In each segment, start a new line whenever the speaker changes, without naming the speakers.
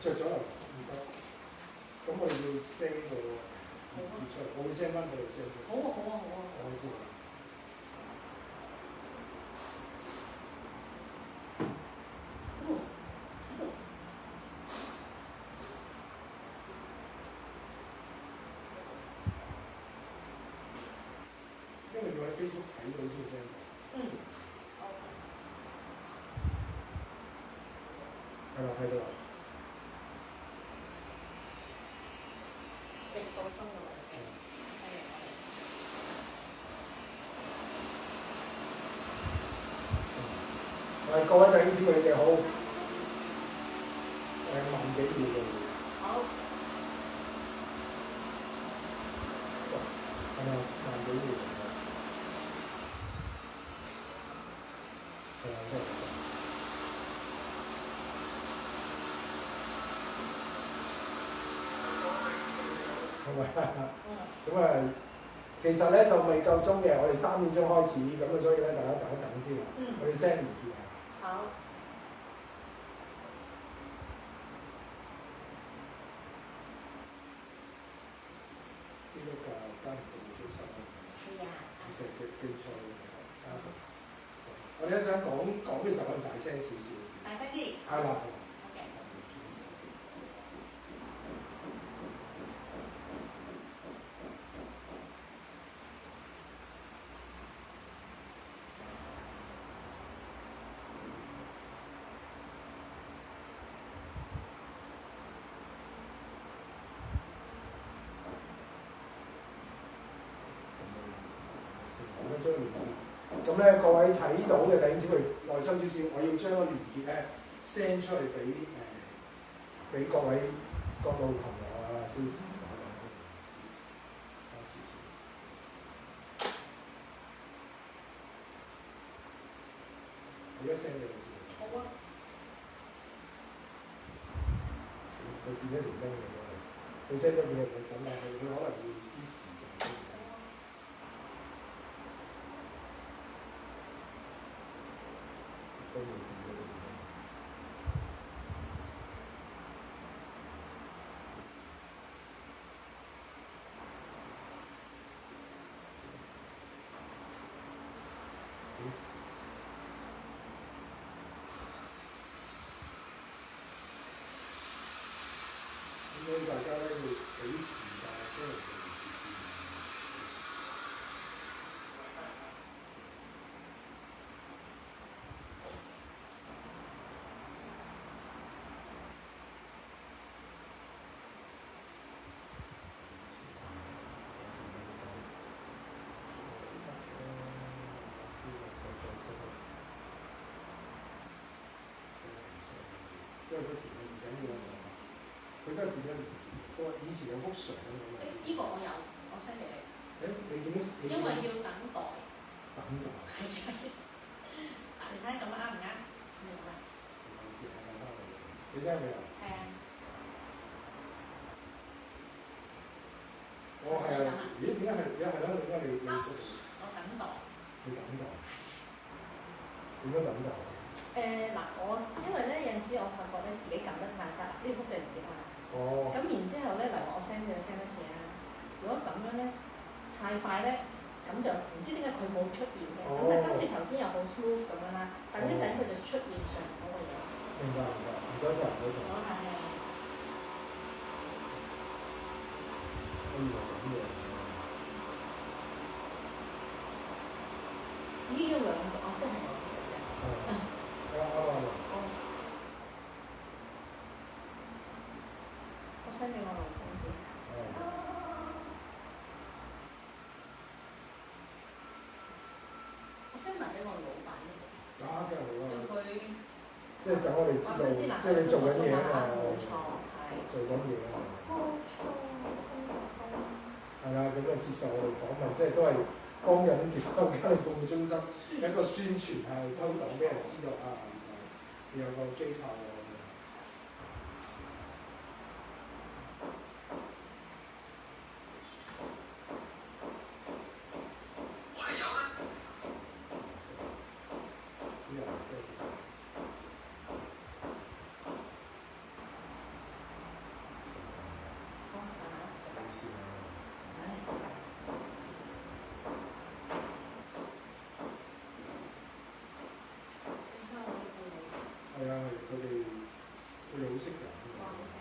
着咗啦，唔得。咁我哋要 send 個列出嚟，我會 send 翻佢哋 send 出嚟。
好啊好啊好啊。
我先。因為要喺 Facebook 睇到先 send 到。
嗯。
係啦，睇到啦。
直到中㗎啦，
各位弟兄姊妹，你哋好。萬幾秒嘅。
好。
係咪萬幾秒？係啊，都係。係咪？咁啊，其實咧就未夠鐘嘅，我哋3點鐘開始，咁啊，所以咧大家等一等先。我哋 send 連結啊。
好。
呢個家庭服務中心啊。
係啊。
你成日記錯家庭。我哋一陣講嘅時候，可以大聲少少。
大聲啲。
係啦。咁咧，各位睇到嘅弟兄姊妹，耐心少少，我要將個連結咧 send 出去俾各位各路朋友啊，先稍等先。而家 send 俾你先。
好啊。
佢變咗條 link 嚟㗎，佢 send 咗俾你，等下佢可能要啲時間。都會變咗條 link。咁大家咧要俾時間先嚟做件事。因為佢填嘅唔緊要啊，佢都係填咗個以前有幅相咁樣。
呢個我有，我 send 俾你。
你點樣？
因為要等待。
等待。
係啊。你睇咁啱唔啱？明唔明？
你 send 未啊？
係啊。
哦，係啊。咦？點解係？點解係咧？點解你出嚟？
我等待。
你等待。點樣等待？
嗱，因為咧有陣時我發覺咧自己撳得太快，呢幅就唔見啦。
哦。咁
然之後咧，例如我 send 俾你 send 一次啊，如果咁樣咧太快咧，咁就唔知點解佢冇出現嘅。咁但係今次頭先又好 smooth 咁樣啦，但呢陣佢就出現上嗰個嘢。
明白，唔該晒，唔該晒。
好係。
我以為咁樣。
呢兩個真係我嘅啫。
啱啊！
我 send 俾我老公先。我 send 埋俾我老闆呢度。
梗係好啦。
佢
即係等我哋知道，即係你做緊嘢啊嘛。
冇錯，係。
做緊嘢啊嘛。
冇錯。
係啦，咁啊接受我哋訪問，即係都係幫緊家庭服務中心一個宣傳，係推廣俾人知道啊，原來有個機構喎。佢哋好識人。
哇！好正。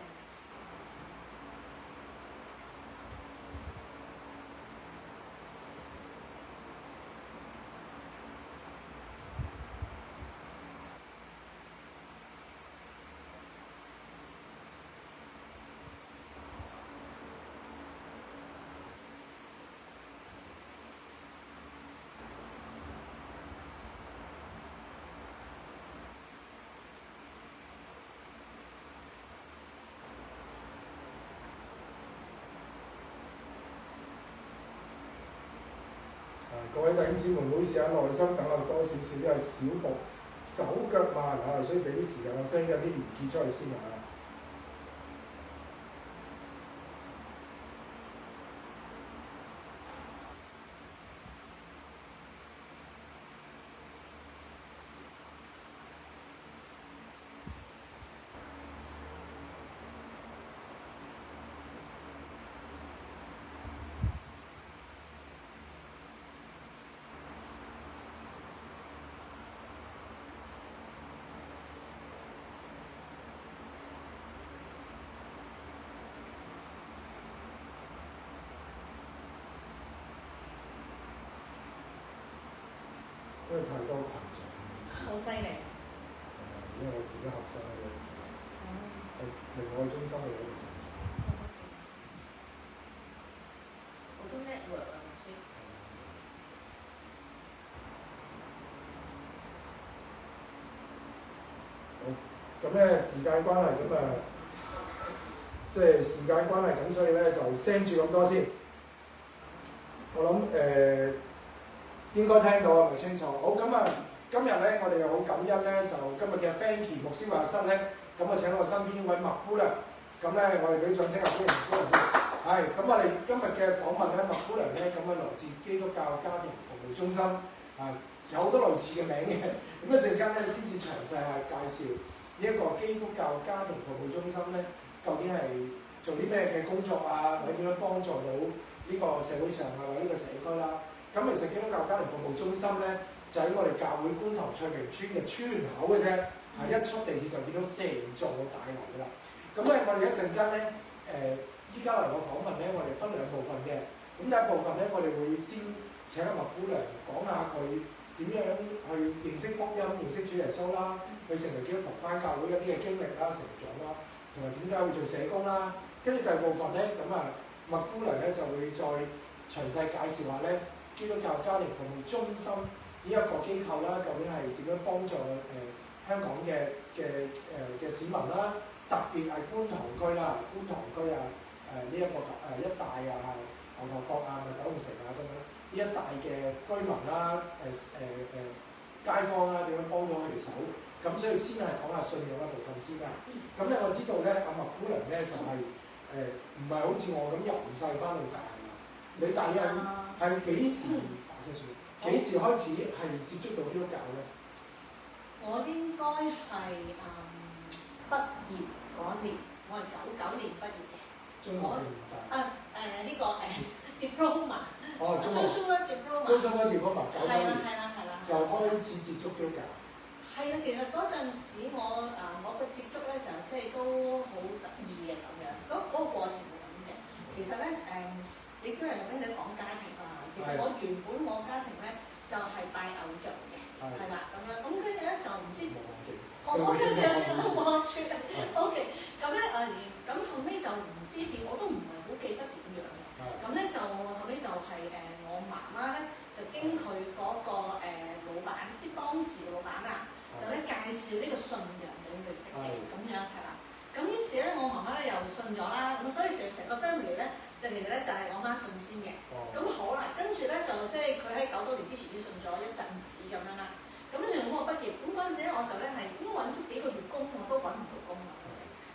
各位弟兄姊妹，唔好意思啊，耐心等我多少少，因為小步手腳慢啊，所以俾啲時間我 send 有啲連結出去先啊。因為太多群眾，
好犀利。
因為我自己學生喺度，係另外中心嘅嗰度。
好多 network 啊，老師。
好，咁咧時間關係咁啊，即係時間關係咁，所以咧就 send 住咁多先。我諗應該聽到係咪清楚？好，咁啊，今日咧我哋又好感恩咧，就今日嘅 Fanky 牧師話室咧，咁啊請我身邊呢位麥姑娘，咁咧我哋俾掌聲啊，歡迎麥姑娘。係，咁我哋今日嘅訪問咧，麥姑娘咧，咁啊來自基督教家庭服務中心，有好多類似嘅名嘅，咁一陣間咧先至詳細係介紹呢一個基督教家庭服務中心咧，究竟係做啲咩嘅工作啊，或者點樣幫助到呢個社會上啊，或者呢個社區啦。咁其實基督教家庭服務中心咧，就喺我哋教會觀塘翠屏村嘅村口嘅啫，一出地鐵就見到成座大樓㗎啦。咁咧，我哋一陣間咧，依家嚟個訪問咧，我哋分兩部分嘅。咁第一部分咧，我哋會先請阿麥姑娘講下佢點樣去認識福音、認識主耶穌啦，佢成為基督徒返教會一啲嘅經歷啦、成長啦，同埋點解會做社工啦。跟住第二部分咧，咁啊，麥姑娘咧就會再詳細介紹下咧。基督教家庭服務中心呢一個機構啦，究竟係點樣幫助香港嘅市民啦？特別係觀塘區啦，觀塘區啊呢一個一帶啊，牛頭角啊、九龍城啊咁樣呢一帶嘅居民啦、街坊啦，點樣幫到佢哋手？咁所以先係講下信仰嘅部分先啦。咁咧我知道咧，阿麥姑娘咧就係唔係好似我咁由細翻到大啊？你大約係幾時？幾時開始係接觸到基督教咧？
我應該係畢業嗰年，我係99年畢業嘅。
中學定大？
呢個diploma。
哦，中學。
social diploma。social
diploma 99年。
係啦。
就開始接觸基督教。
係啊，其實嗰陣時我嘅接觸咧就即係都好得意嘅咁樣，嗰個過程係咁嘅。其實咧你都係頭先你講家庭啊，其實我原本我家庭咧就係拜偶像嘅，係啦咁樣，咁跟住咧就唔知OK， 咁咧咁後尾就唔知點，我都唔係好記得點樣嘅。咁咧就後尾就係我媽媽咧就經佢嗰個老闆，即係當時嘅老闆啊，就咧介紹呢個信仰俾佢識嘅，咁樣係啦。咁於是咧，我媽媽咧又信咗啦，咁所以成個 family 咧，就其實咧就係我媽信先嘅。咁好啦，跟住咧就即係佢喺9多年之前已經信咗一陣子咁樣啦。咁跟住我畢業，咁嗰陣時咧我就咧係應該揾咗幾個月工，我都揾唔到工啊。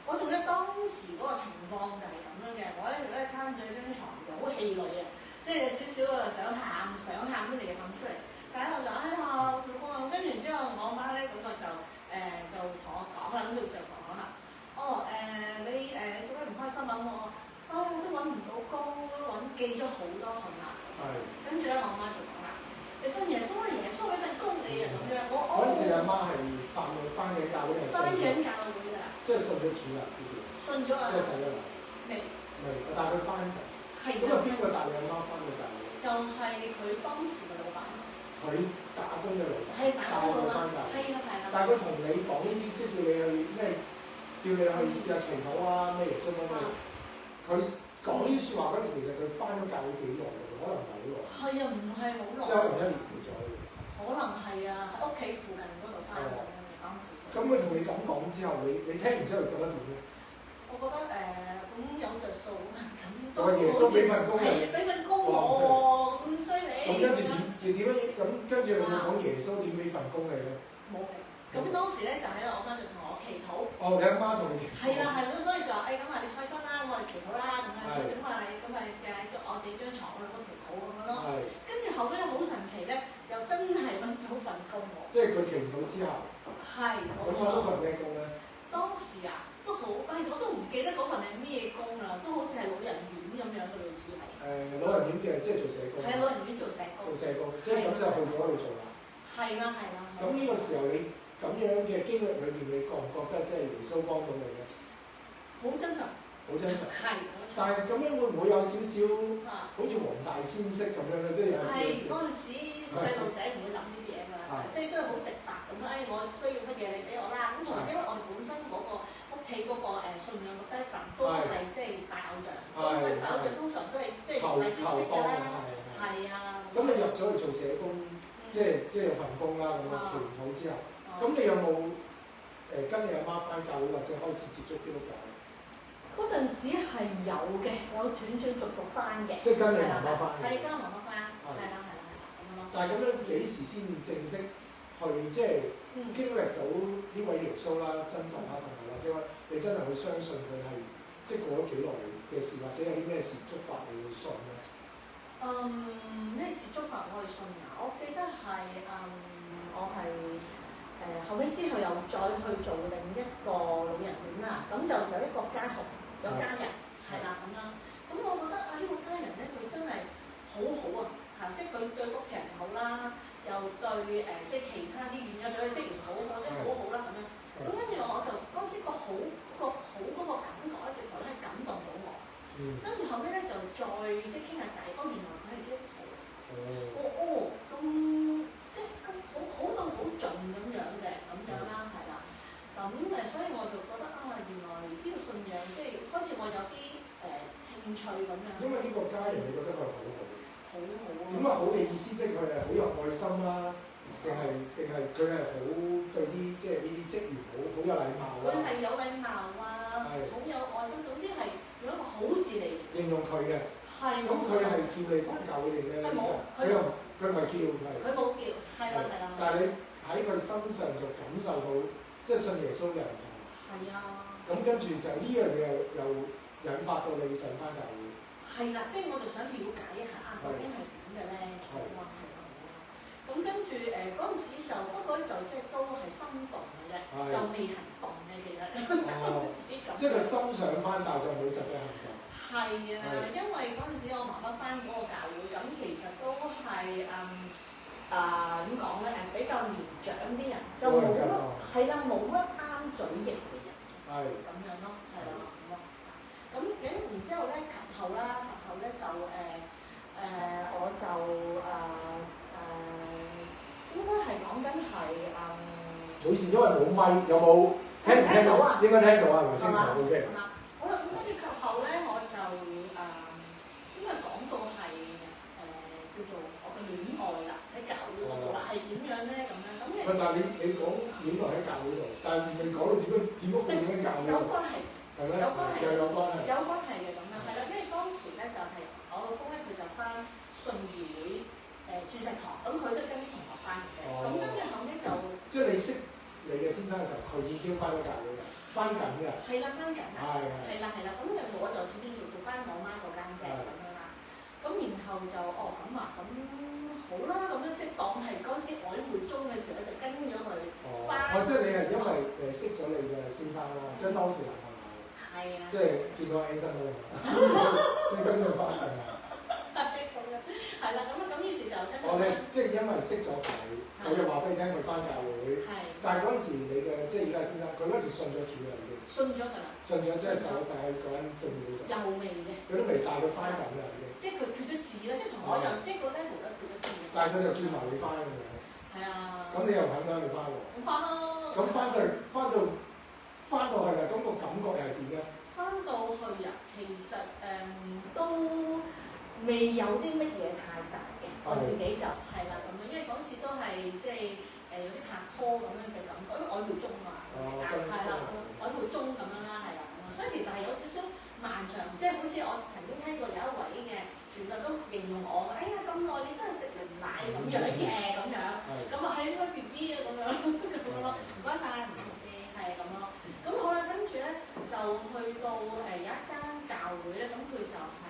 我仲記得當時嗰個情況就係咁樣嘅，我咧就咧攤咗張床就好氣餒啊，即係有少少啊想喊都嚟喊出嚟。但係我就老公啊，跟住之後我媽咧咁就同我講啦，咁佢就講啦。你做咩唔開心啊？我都揾唔到工，寄咗好多信啦。跟住咧，我媽就講啦：你你信耶穌啊，耶穌俾份工你啊咁樣。
嗰陣時你阿媽係翻緊教會定係
翻緊教會㗎啦。
即係信咗主啦，
信咗啊！
即係洗咗啦。
未？
未，但係佢翻緊。
係
咁啊，邊個帶你阿媽翻去教會？
就係佢當時嘅老闆。
佢打工嘅老闆。
係打工嘅老闆。係啦係啦。
但係佢同你講呢啲，即係叫你去咩？叫你去試下祈禱啊，咩耶穌乜乜。佢講呢啲説話嗰陣時，其實佢翻咗教會幾耐㗎？可能唔係好耐。
係啊，唔係好耐。
即係可能1年半左右。
可能係啊，喺屋企附近嗰度翻緊嘅當時。
咁佢同你咁講之後，你聽完之後覺得點咧？
我覺得咁有着數啊，咁都
耶穌俾份工你，
係俾份工我咁犀利。
咁跟住點樣？咁跟住有冇講耶穌點俾份工你咧？
冇嘅。咁當時咧就喺度，我媽就同我祈禱。
哦，你阿媽同你祈禱。
係啦係啦，所以就話咁啊，你開心啦，我哋祈禱啦咁樣。佢想話咁咪就我自己張床嗰度祈禱咁樣咯。跟住後尾咧好神奇咧，又真係揾到份工喎。即
係佢祈禱之後。係。咁揾到份咩工咧？當
時啊，都好，我都唔記得嗰份係咩工啦，都好似係老人院咁樣嘅類似係。老人院嘅，即係做社工。係老人院做社工。做社工，即係咁就去咗嗰度做啦。係啦係啦。咁呢個時候你咁樣嘅經歷裏邊，你覺唔覺得即係耶穌幫到你咧？好真實。好真實。係。但係咁樣會唔會有少少好似黃大仙式咁樣咧？即係有少少。係嗰陣時細路仔唔會諗呢啲嘢㗎啦，即係都係好直白咁樣。我需要乜嘢你俾我啦。咁同埋因為我哋本身嗰個屋企嗰個信仰嘅 background 都係即係拜偶像，都係拜偶像通常都係即係黃大仙式㗎啦。係啊。咁你入咗去做社工，即係有份工啦，咁樣祈禱之後，咁你有冇跟你阿媽翻教會或者開始接觸基督教？嗰陣時係有嘅，我斷斷續續翻嘅。即係跟你媽媽翻。係跟媽媽翻，係啦咁樣咯。但係咁樣幾時先正式去即係經歷到呢位耶穌啦、真神啦，同埋或者話你真係好相信佢係即係過咗幾耐嘅事，或者有啲咩事觸發你會信咧？咩事觸發我去信啊？我記得係我係後尾之後又再去做另一個老人院啦，咁就有一個家屬。有家人係啦咁樣，咁我覺得呢個家人咧佢真係好好啊，即係佢對屋企人好啦，又對即係其他啲院友對職員好，即係好好啦咁樣。咁跟住我就嗰陣時個好嗰個感覺咧，直頭咧係感動到我。跟住後尾咧就再即係傾下偈，原來佢係基督徒。咁即係咁好到好盡咁樣嘅咁樣啦，係啦。咁所以我就覺得原來呢個信仰即係開始我有啲興趣咁樣。因為呢個家人，你覺得佢好好？好好啊！點解好嘅意思？即係佢係好有愛心啦，定係佢係好對啲即係呢啲職員好有禮貌啊？佢係有禮貌啊，好有愛心，總之係用一個好字嚟形容佢嘅。係。咁佢係叫你翻教會定咩？佢唔係叫係。佢冇叫，係啦。但係你喺佢身上就感受到。即係信耶穌嘅人係啊，咁跟住就呢樣嘢又引發到你想翻教會。係啦，即係我就想了解一下究竟係點嘅咧？係啦。咁跟住嗰陣時就不過就即係都係心動嘅啫，就未行動嘅其實。即係個心想翻，但就冇實際行動。係啊，因為嗰陣時我媽媽翻嗰個教會，咁其實都係點講咧？比較年長啲人就冇乜係啦，冇乜啱嘴型嘅人，係咁樣咯，係啦咁咯。咁然之後咧，及後咧就我就應該係講緊係冇事，因為冇咪，有冇聽唔聽到啊？應該聽到啊，係咪清楚 ？OK。好啦，咁跟住及後咧，我就因為講到係叫做我嘅戀愛啦，喺教會嗰度啦，係點樣咧咁樣？但係你講戀愛喺教會度，但係未講到點樣去教會？有關係，係咩？有關係，又有關係。有關係嘅咁樣，係啦，因為當時咧就係我老公咧，佢就翻信義會鑽石堂，咁佢都跟啲同學翻嘅。咁跟住後尾就即係你識你嘅先生嘅時候，佢已經翻咗教會嘅，翻緊嘅。係啦，翻緊。係啦，咁我就斷斷續續翻我媽嗰間啫咁樣啦。咁然後就咁好啦，咁樣即係當係嗰陣時曖昧中嘅時候，就跟咗佢翻。即係你係因為識咗你嘅先生啦，即係當時男朋友。係啊。即係見到 A 生啦，即係跟佢翻係嘛？係咁樣，係啦，咁於是就
我哋即係因為識咗佢，佢就話俾你聽佢翻教會。
係。
但係嗰陣時你嘅即係而家先生，佢嗰陣時信咗主啦已經。
信咗㗎啦。
信咗即係受洗喺嗰間聖廟度。
又未嘅。
佢都未帶佢翻緊㗎已經。
即係佢決咗志啦，即係同我一樣，即係個 level 咧決咗志。
但係佢就叫埋你翻咁樣。
係啊。咁
你又肯唔肯去翻喎？
咁翻咯。
咁翻到去啦，咁個感覺又係點咧？
翻到去啊，其實都未有啲乜嘢太大嘅，我自己就係啦咁樣，因為嗰時都係即係有啲拍拖咁樣嘅感覺，因為曖昧中嘛，係啦，曖昧中咁樣啦，係啦咁樣，所以其實係有少少漫長，即係好似我曾經聽過有一位嘅傳道都形容我嘅，哎呀咁耐你都係食靈奶咁樣嘅咁樣，咁啊係應該 B B 啊咁樣咯，唔該晒，唔好意思，係咁咯。咁好啦，跟住咧就去到有一間教會咧，咁佢就係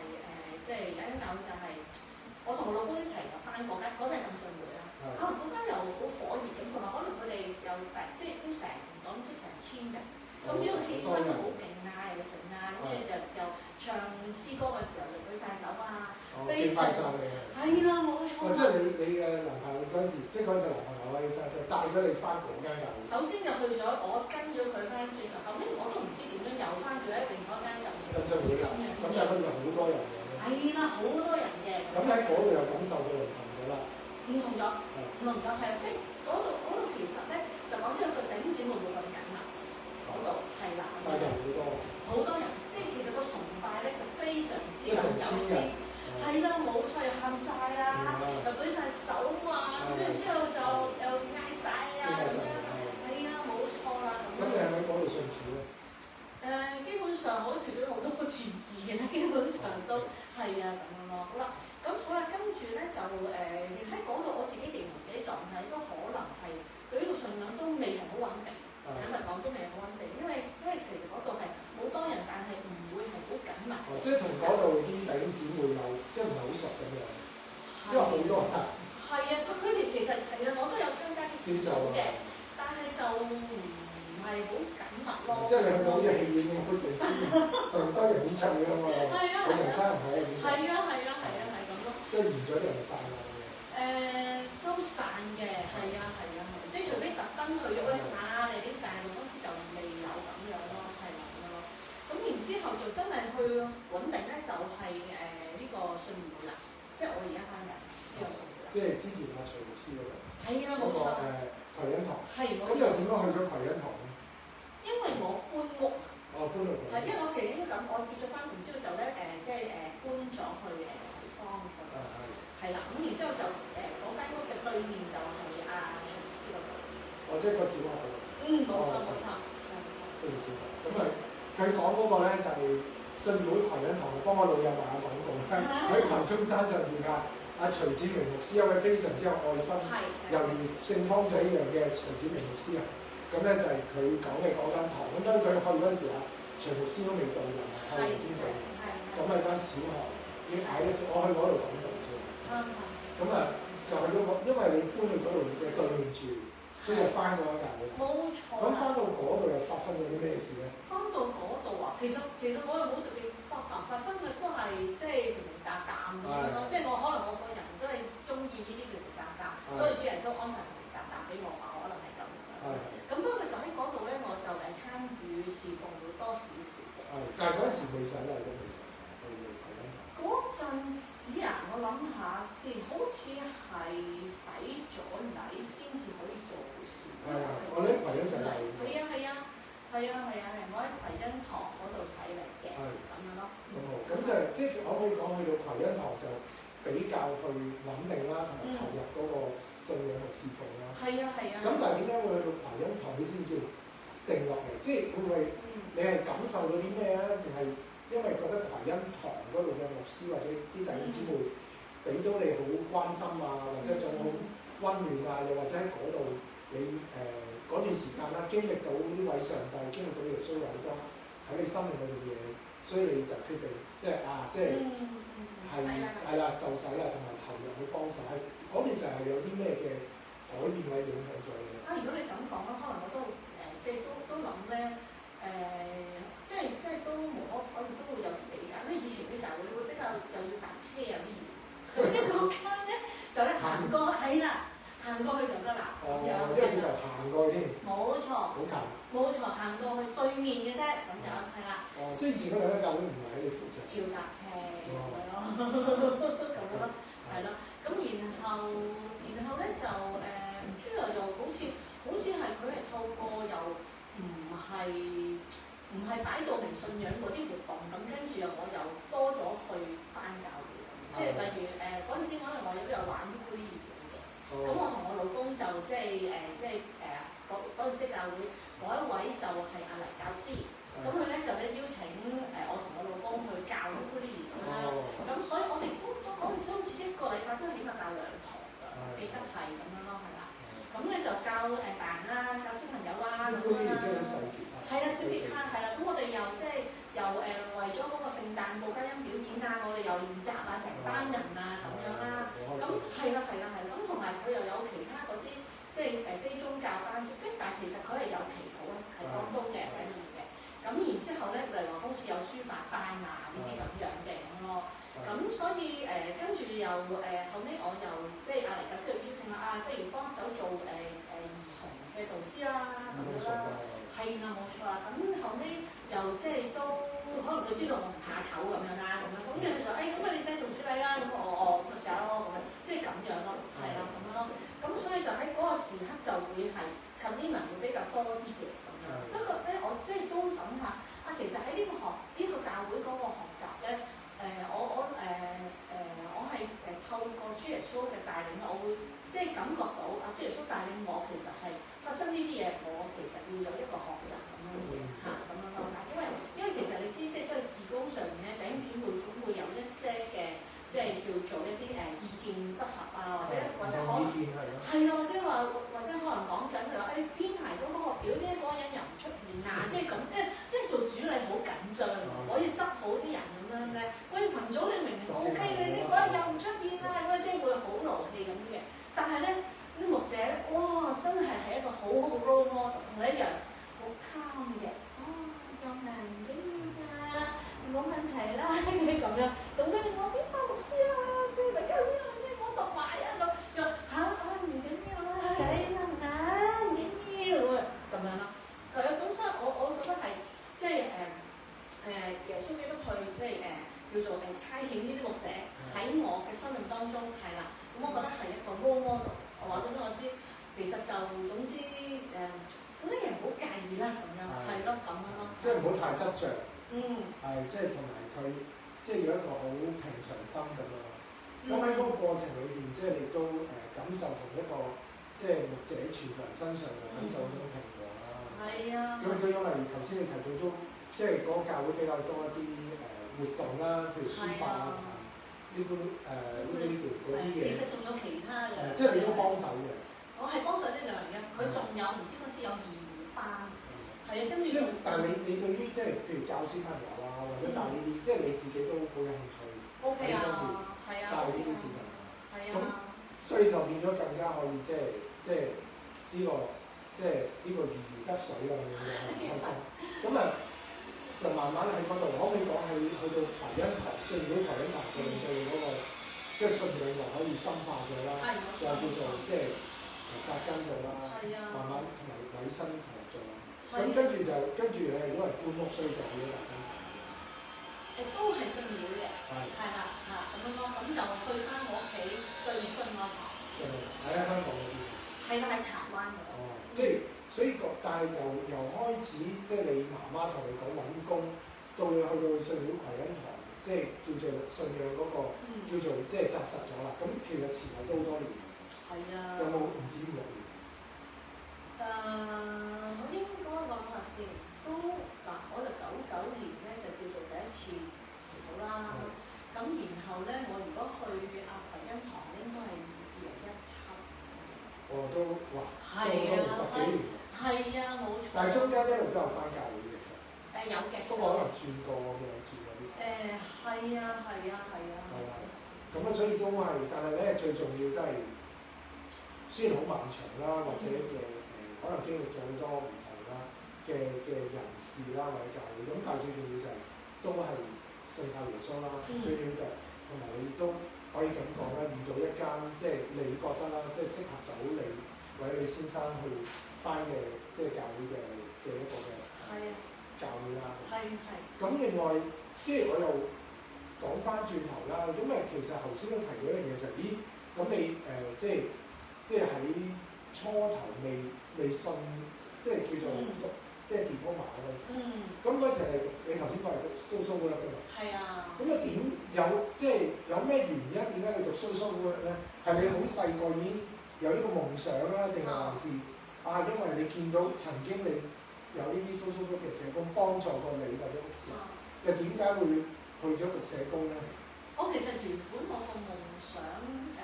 即係有一間教會就係我同我老公一齊入翻嗰間浸信會啦。嗰間又好火熱咁，同埋可能佢哋又即係都成講都成千人，咁呢個氣氛好勁啊，又成啊，跟住又唱詩歌嘅時候就舉晒手啊，非常係啦冇錯。
即係你嘅男朋友嗰陣時，即係嗰陣時男朋友啊，醫生就帶咗你翻嗰間教會。
首先就去咗，我跟咗佢翻轉頭，後尾我都唔知點樣又翻咗另外一間浸信會咁樣。
咁就嗰度好多人嘅。
係啦，好多人嘅。
咁喺嗰度又感受到唔同咗啦。
唔同咗，唔同咗，係啊，即係嗰度其實咧就講出個弟兄姊妹冇咁緊啦，嗰度係啦。
但係人好多。
好多人，即係其實個崇拜咧就非常之有啲，係啦，冇錯，又喊晒啦，又舉晒手啊，跟住之後就又嗌晒啊咁樣，係啦，冇錯啦咁。
咁你係咪喺嗰度信主咧？
基本上我都脫咗好多個字嘅啦，基本上都係啊咁樣咯。好啦，跟住咧就喺嗰度我自己形容自己狀態都可能係對呢個信仰都未係好穩定，坦白講都未係好穩定，因為其實嗰度係好多人，但係唔會係好緊密。
即係同嗰度啲弟兄姊妹又即係唔係好熟咁樣，因為好多人。
係啊，佢哋其實我都有參加啲小組嘅，但係就唔係好緊密咯。
即係你去到好似戲院咁，好似成多人演唱會咁啊！你人生唔係一演唱會。係咁咯。即係完咗啲人就散啦咁樣。
都散嘅，係啊，即係除非特登去咗嗰時啊，你啲但係嗰時就未有咁樣咯，係咁咯。咁然之後就真係去穩定咧，就係呢個信義會啦，即係我而家翻嘅呢個信義會。即係之前阿徐牧師嗰度。係啦，冇錯。葵欣堂。係冇錯。咁又點樣去咗葵欣堂咧？因為我搬屋。搬屋。係，因為我其實應該咁，我結咗婚，然之後就咧即係搬咗去葵芳嗰度。係啦，咁然之後就嗰間屋嘅對面就係阿徐牧師嗰度。即係個小學嗰度。冇錯。需要小學。咁啊，佢講嗰個咧就係信義會葵欣堂，幫我老友賣下廣告啦。喺葵涌山上邊啊，阿徐子明牧師一位非常之有愛心，猶如聖方濟一樣嘅徐子明牧師啊。咁咧就係佢講嘅嗰間堂。咁當佢去嗰陣時啊，徐牧師都未到人，後嚟先到。咁喺間小學已經嗌咗次，我去嗰度講道先。咁啊，就係嗰個，因為你搬去嗰度嘅對面住，所以就翻嗰間教會。冇錯。咁翻到嗰度又發生咗啲咩事咧？翻到嗰度啊，其實我又冇特別發生嘅，都係即係平平淡淡咁樣咯。即係我可能我個人都係中意呢啲平平淡淡，所以主耶穌安排平平淡淡俾我話，可能係咁。咁不過就喺嗰度咧，我就參與侍奉會多少少嘅。但係嗰陣時未使禮都未使。嗰陣時啊，我諗下先，好似係洗咗禮先至可以做事。我喺葵欣洗禮。係啊，我喺葵欣堂嗰度洗禮嘅，咁樣咯。咁就即係我可以講去到葵欣堂就比較去穩定啦，同埋投入嗰個信仰同侍奉啦。係啊。咁但係點解會去到葵欣堂你先叫定落嚟？即係會唔會你係感受到啲咩咧？定係？因為覺得葵欣堂嗰度嘅牧師或者啲弟兄姊妹俾到你好關心啊，或者仲好溫暖啊，又或者喺嗰度你嗰段時間啦，經歷到呢位上帝，經歷到耶穌有好多喺你生命裏面嘅嘢，所以你就決定即係係啦，受洗啦，同埋投入去幫手。喺嗰段時候係有啲咩嘅改變或者影響咗你？如果你咁講咧，可能我都即係都諗咧。即係都無可，我哋都會有啲理解。因為以前啲教會會比較又要搭車有啲遠，佢啲國家咧就就咧行過係啦，行過去就得啦。咁樣
因為直頭行過去添。
冇錯。
好近。
冇錯，行過去對面嘅啫，咁樣係啦。
即係以前嗰兩間教會唔係喺你附近。
要搭車係咯，咁樣咯，係咯。咁然後咧就唔知啊，又好似係佢係透過又唔係擺到明信仰嗰啲活動，咁跟住我又多咗去翻教會咁，即係例如嗰陣時可能我都有玩 ukulele 嘅，咁我同我老公就嗰陣時教會嗰一位就係阿黎教師，咁佢咧就邀請我同我老公去教 ukulele 咁啦，咁所以我哋都嗰陣時好似一個禮拜都起碼教2堂㗎，記得係咁樣咯，係啦。咁咧就教大人啦，教小朋友啦咁樣啦。係啦，小吉他係啦，咁我哋又為咗嗰個聖誕報佳音表演啊，我哋又練習啊，成班人啊咁樣啦。咁係啦，咁同埋佢又有其他嗰啲即係非宗教班，即係但係其實佢係有祈禱喺當中嘅喺裏面嘅。咁然之後咧，例如話好似有書法班啊呢啲咁樣嘅咁咯。咁所以跟住又後尾我又即係阿黎教師又邀請啦，不如幫手做兒童嘅導師啦咁樣啦。係啦，冇錯啦。咁後尾又即係都可能佢知道我唔怕醜咁樣啦，咁跟住佢就咁你寫做主禮啦，咁我咁試下咯，咁樣即係咁樣咯，係啦咁樣咯。咁所以就喺嗰個時刻就會係 commitment 會比較多啲嘅咁樣。不過咧，我即係都諗下其實喺呢個教會嗰個學習咧，我係透過主耶穌嘅帶領，我會即係感覺到主耶穌帶領我其實係發生呢啲嘢，我其實要有一個學習咁樣嘅咁樣咯。因為其實你知即係都係事工上面咧，弟兄姊妹總會有一些嘅即係叫做一啲意見不合啊，或者可能係咯，即係話或者可能講緊佢話編排咗嗰個表咧，嗰個人又唔出現啊，即係咁因為做主禮好緊張，我要執好啲人咁樣咧。喂，群組你明明 OK 你啲嗰日又唔出現啊，咁即係會好勞氣咁嘅。但係咧啲牧者咧，哇，真係一個好好嘅 role model，同你一樣好 calm 嘅。咁難嘅㗎，冇問題啦咁樣。咁跟住我啲牧師啊，即係大家呢我讀埋啊咁，就唔緊要啦，唔緊要咁樣咯。係啊，咁所以我覺得係即係耶穌基督去即係叫做差遣呢啲牧者喺我嘅生命當中係啦。咁我覺得係一個 role model。我話俾我知，其實就總之嗰啲人唔好介意啦，咁樣係咯，咁樣咯。
即係唔好太執着。係即係同埋佢即係要一個好平常心咁樣。咁喺嗰個過程裏邊，即係你都感受同一個即係牧者傳人身上嘅感受嗰種平和啦。
係啊。咁
佢因為頭先你提到都即係嗰個教會比較多一啲活動啦，譬如書法啊、呢啲嗰啲嘢。其實仲有其他嘅。即係你都幫手嘅。
我係幫手呢兩樣嘅，佢仲有唔知嗰時有義班。係啊，跟住。
但係你對於即係譬如教小朋友啊，或者帶呢啲，即係你自己都好有興趣。
OK 啊，係啊。
帶呢啲小朋友。
係啊。
咁所以就變咗更加可以即係呢個如魚得水咁樣嘅開心。咁就慢慢喺嗰度，可唔可以講去到培恩堂，信到培恩堂就令到嗰個即係信仰又可以深化咗啦，又叫做即係扎根咗啦，慢慢同埋委身同做。咁跟住如果係搬屋，所以就好咗扎根。
都係信會嘅，係啦咁樣咯，咁就去翻我屋企對信嗰堂。
喺香港嗰邊。係
啦，喺柴灣嗰度。
即係所以但係由開始，即係你媽媽同你講揾工，到你去到信會培恩堂，即係叫做信仰嗰個叫做即係紮實咗啦。咁其實前後都好多年。
係啊。
有冇唔止5、6年？
我應該諗下先，都嗱，我就99年咧就叫做第一次祈禱啦。咁然後咧，我如果去培恩堂應該係2017。
都哇，都10幾年。
係啊，冇錯。
但係中間一路都有翻教會嘅，其實。
有嘅。
不過可能轉過嘅，轉嗰啲。
係啊。
咁所以都係，但係咧最重要都係，雖然好漫長啦，或者嘅可能經歷咗好多唔同啦嘅人士啦或者教會，咁但係最重要就係都係信靠耶穌啦，最重要就同埋你都可以咁講啦，遇到一間即係你覺得啦，即係適合到你或者你先生去翻嘅即係教會嘅一個嘅教會啦。
係。
咁另外即係我又講翻轉頭啦，咁其實頭先都提到一樣嘢就係，咦咁你即係喺初頭未信，即係叫做即係 diploma 嗰陣時。咁嗰時係你頭先講係讀 social work 㗎嘛？係啊。咁啊點有咩原因點解你讀 social work 咧？係你好細個已經有呢個夢想啦，定係還是因為你見到曾經你有呢啲 social work 嘅社工幫助過你或者屋企人，又點解會去咗讀社工咧？
我其實原本我個夢想係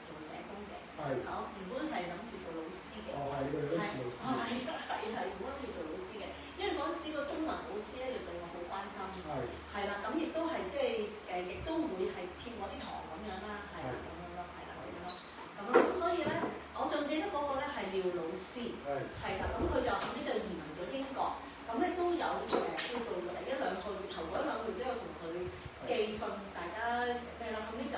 做社工嘅，我原本係諗住做老師嘅。哦，係你嗰時老師。係，原本諗住做老師嘅，因為嗰陣時個中文老師咧就對我好關心。係啦，咁亦都係即係亦都會係貼我啲堂咁樣啦，係啦咁樣咯，係啦咁樣咯，咁所以咧，我仲記得嗰個咧係廖老師，係啦，咁佢就後尾就移民咗英國，咁咧都有叫做一兩個月，頭嗰一兩個月都有同佢寄信，大家咩啦，後尾就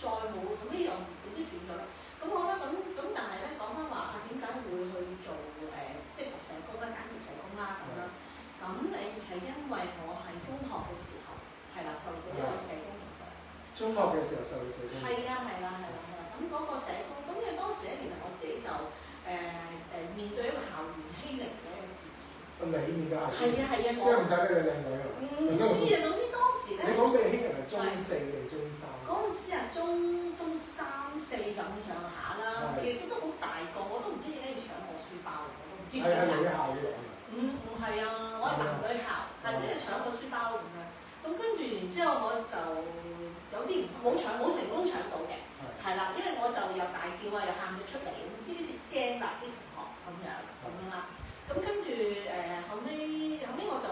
再冇，後尾又總之斷咗啦。咁我咧咁，但係咧講翻話點解會去做即係讀社工咧，揀讀社工啦咁樣。咁你係因為我係中學嘅時候係啦，受到一個社工影響。中學嘅時候受到社工。係啦。咁嗰個社工，咁因為當時咧，其實我自己就面對一個校園欺凌嘅一個事件。你面對校園？係啊，我。唔睇你靚女啊？唔知啊，總之當時咧。你講嘅欺凌係中四定中三？嗰陣時啊，中三四咁上下啦，其實都好大個，我都唔知點解要搶我書包，我都唔知點解。係女校嘅。唔係啊，我係男女校，係即係搶個書包咁樣。咁跟住然之後我就有啲冇成功搶到嘅，係啦，因為我就又大叫啊，又喊咗出嚟，咁於是驚啦啲同學咁樣啦。咁跟住後尾我就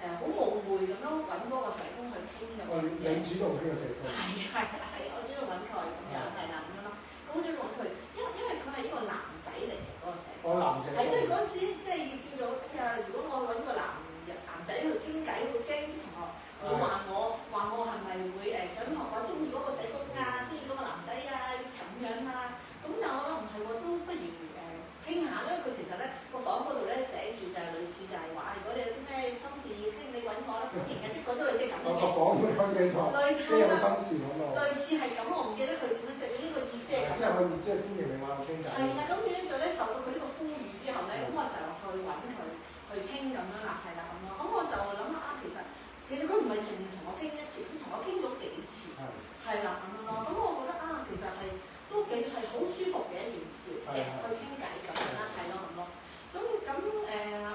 好冒昧咁樣揾嗰個社工去傾咁樣。你主動揾個社工？係，我主動揾佢咁樣，係啦咁樣咯。咁我主動揾佢，因為佢係一個男仔嚟嘅嗰個社工。男仔。係，因為嗰陣時即係叫做如果我揾個男仔去傾偈，會驚啲同學會話我係咪會想同我中意嗰個社工啊，中意嗰個男仔啊咁樣啊。咁但我諗唔係喎，都不如傾下，因為佢其實咧個房嗰度咧寫住就係類似就係話，如果你有啲咩心事要傾，你揾我啦，歡迎嘅，即係嗰啲類似咁嘅。個房都有寫錯。即係有心事揾我。類似係咁，我唔記得佢點樣寫咗呢個意思係咁。即係可以，即係歡迎你揾我傾偈。係啦，咁變咗咧受到佢呢個呼籲之後咧，咁我就去揾佢去傾咁樣啦，係啦咁咯。咁我就諗下其實佢唔係淨同我傾一次，佢同我傾咗幾次。係啦咁樣咯。咁我覺得其實都幾係好舒服嘅一件事嘅，去傾偈咁樣啦，係咯咁咯。咁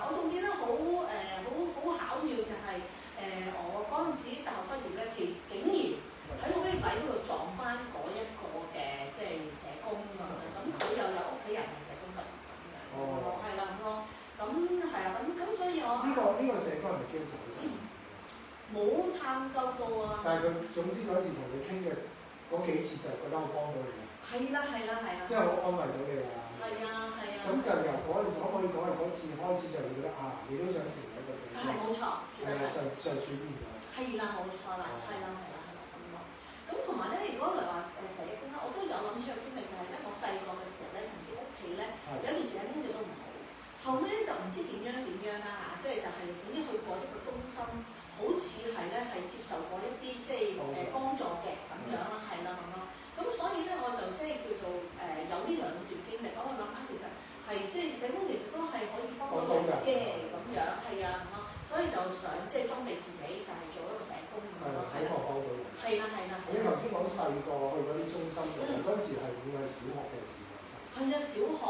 我仲記得好巧妙就係我嗰陣時大學畢業咧，竟然喺個 web 嗰度撞翻嗰一個嘅即係社工咁樣，咁佢又有屋企人係社工畢業咁樣，係啦咁咯。咁係啦，咁所以我呢個社工係咪基督徒？冇探究到啊！但係佢總之嗰一次同你傾嘅嗰幾次就覺得好幫到你。係啦。即係好安慰到你啊！係啊。咁就由嗰陣時可唔可以講係嗰次開始就覺得你都想成為一個社工？係冇錯。係啦，就轉變咗。係啦，冇錯啦，係啦咁咯。咁同埋咧，如果嚟話社工咧，我都有諗起個經歷，就係咧，我細個嘅時候咧，曾經屋企咧有段時間經濟都唔好，後尾咧就唔知點樣啦嚇，即係就係總之去過一個中心。好似係咧，係接受過一啲即係幫助嘅咁樣啦，係啦咁咯。咁所以咧，我就即係叫做有呢兩段經歷，我去諗下其實係即係社工其實都係可以幫到人嘅咁樣，係啊咁咯。所以就想即係裝備自己，就係做一個社工咁咯。係啦，幫到人。係啦。你頭先講細個去嗰啲中心度，嗰陣時係會係小學嘅時候。係啊，小學。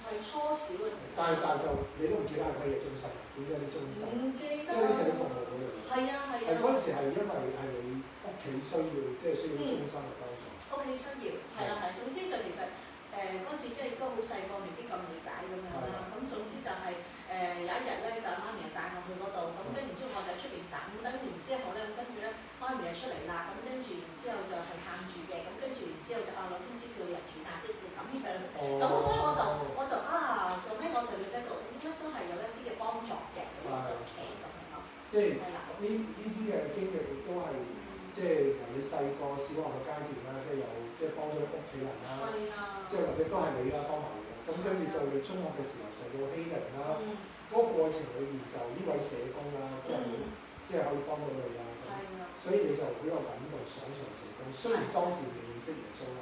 係初小嘅時候，但係就你都唔記得係乜嘢中心，點解啲中心？唔記得。即係啲社會服務嗰樣。係啊。係嗰陣時係因為係你屋企需要，即係需要中心嘅幫助。屋企需要，係啦。總之就其實嗰陣時即係都好細個，未必咁理解咁樣啦。咁總之就係有一日咧，就媽咪帶我去嗰度，咁跟住之後我就喺出邊等，等完之後咧，跟住咧媽咪就出嚟啦，咁跟住然之後就係喊住嘅，咁跟住然之後就攞通知叫你入錢啊，即係咁樣。咁所以我就後尾我就記得到，應該真係有一啲嘅幫助嘅，喺屋企咁樣咯。即係呢啲嘅經歷亦都係，即
即係由你細個小學嘅階段啦，即係有即係幫咗屋企人啦，即係或者都係你啦幫埋你啦。咁跟住到你中學嘅時候受到欺凌啦，嗰個過程裏面就呢位社工啦，即係可以幫到你啦。所以你就好有感動，想上社工。雖然當時未認識耶穌啦，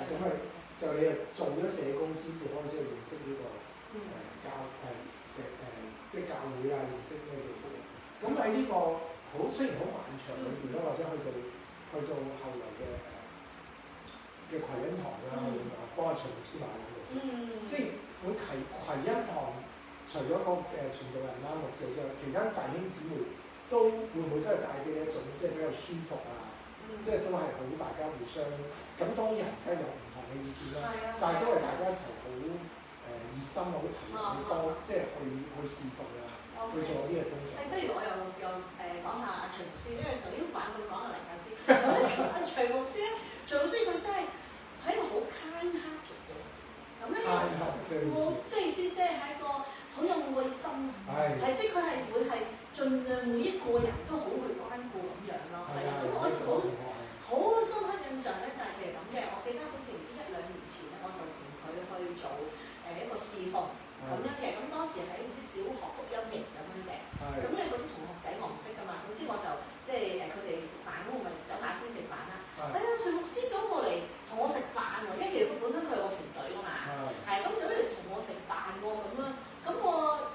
咁係就你係做咗社工先至開始認識呢個即係教會啊，認識咩叫福音。咁喺呢個雖然好漫長裏邊啦，或者去到後來嘅葵欣堂啦，幫阿徐牧師買嗰度，即係會葵欣堂除咗個傳道人啦、牧者之外，其他弟兄姊妹都會唔會都係帶俾你一種即係比較舒服啊？即係都係好大家互相咁，當然而家有唔同嘅意見啦，但係都係大家一齊好熱心好投入好多，即係去侍奉啊，去做呢個工作。
不如我又講下阿徐牧師，因為頭先玩咁講阿黎教師，阿徐牧師咧，徐牧師佢真係係一個好 kind-hearted 嘅，咁咧即係意思即係係一個好有愛心，係即係佢係會係盡量每一個人都好去關顧咁樣咯，係啊，咁我好深刻印象咧就係其實咁嘅，我記得好似唔知1-2年前咧，我就同佢去做一個侍奉咁樣嘅，咁當時喺唔知小學福音營咁樣嘅，咁你嗰啲同學仔我唔識噶嘛，總之我就即係佢哋食飯咁，我咪走埋邊食飯啦。徐牧師走過嚟同我食飯喎，因為其實佢本身佢係我團隊噶嘛，係咁走嚟同我食飯喎咁樣，咁我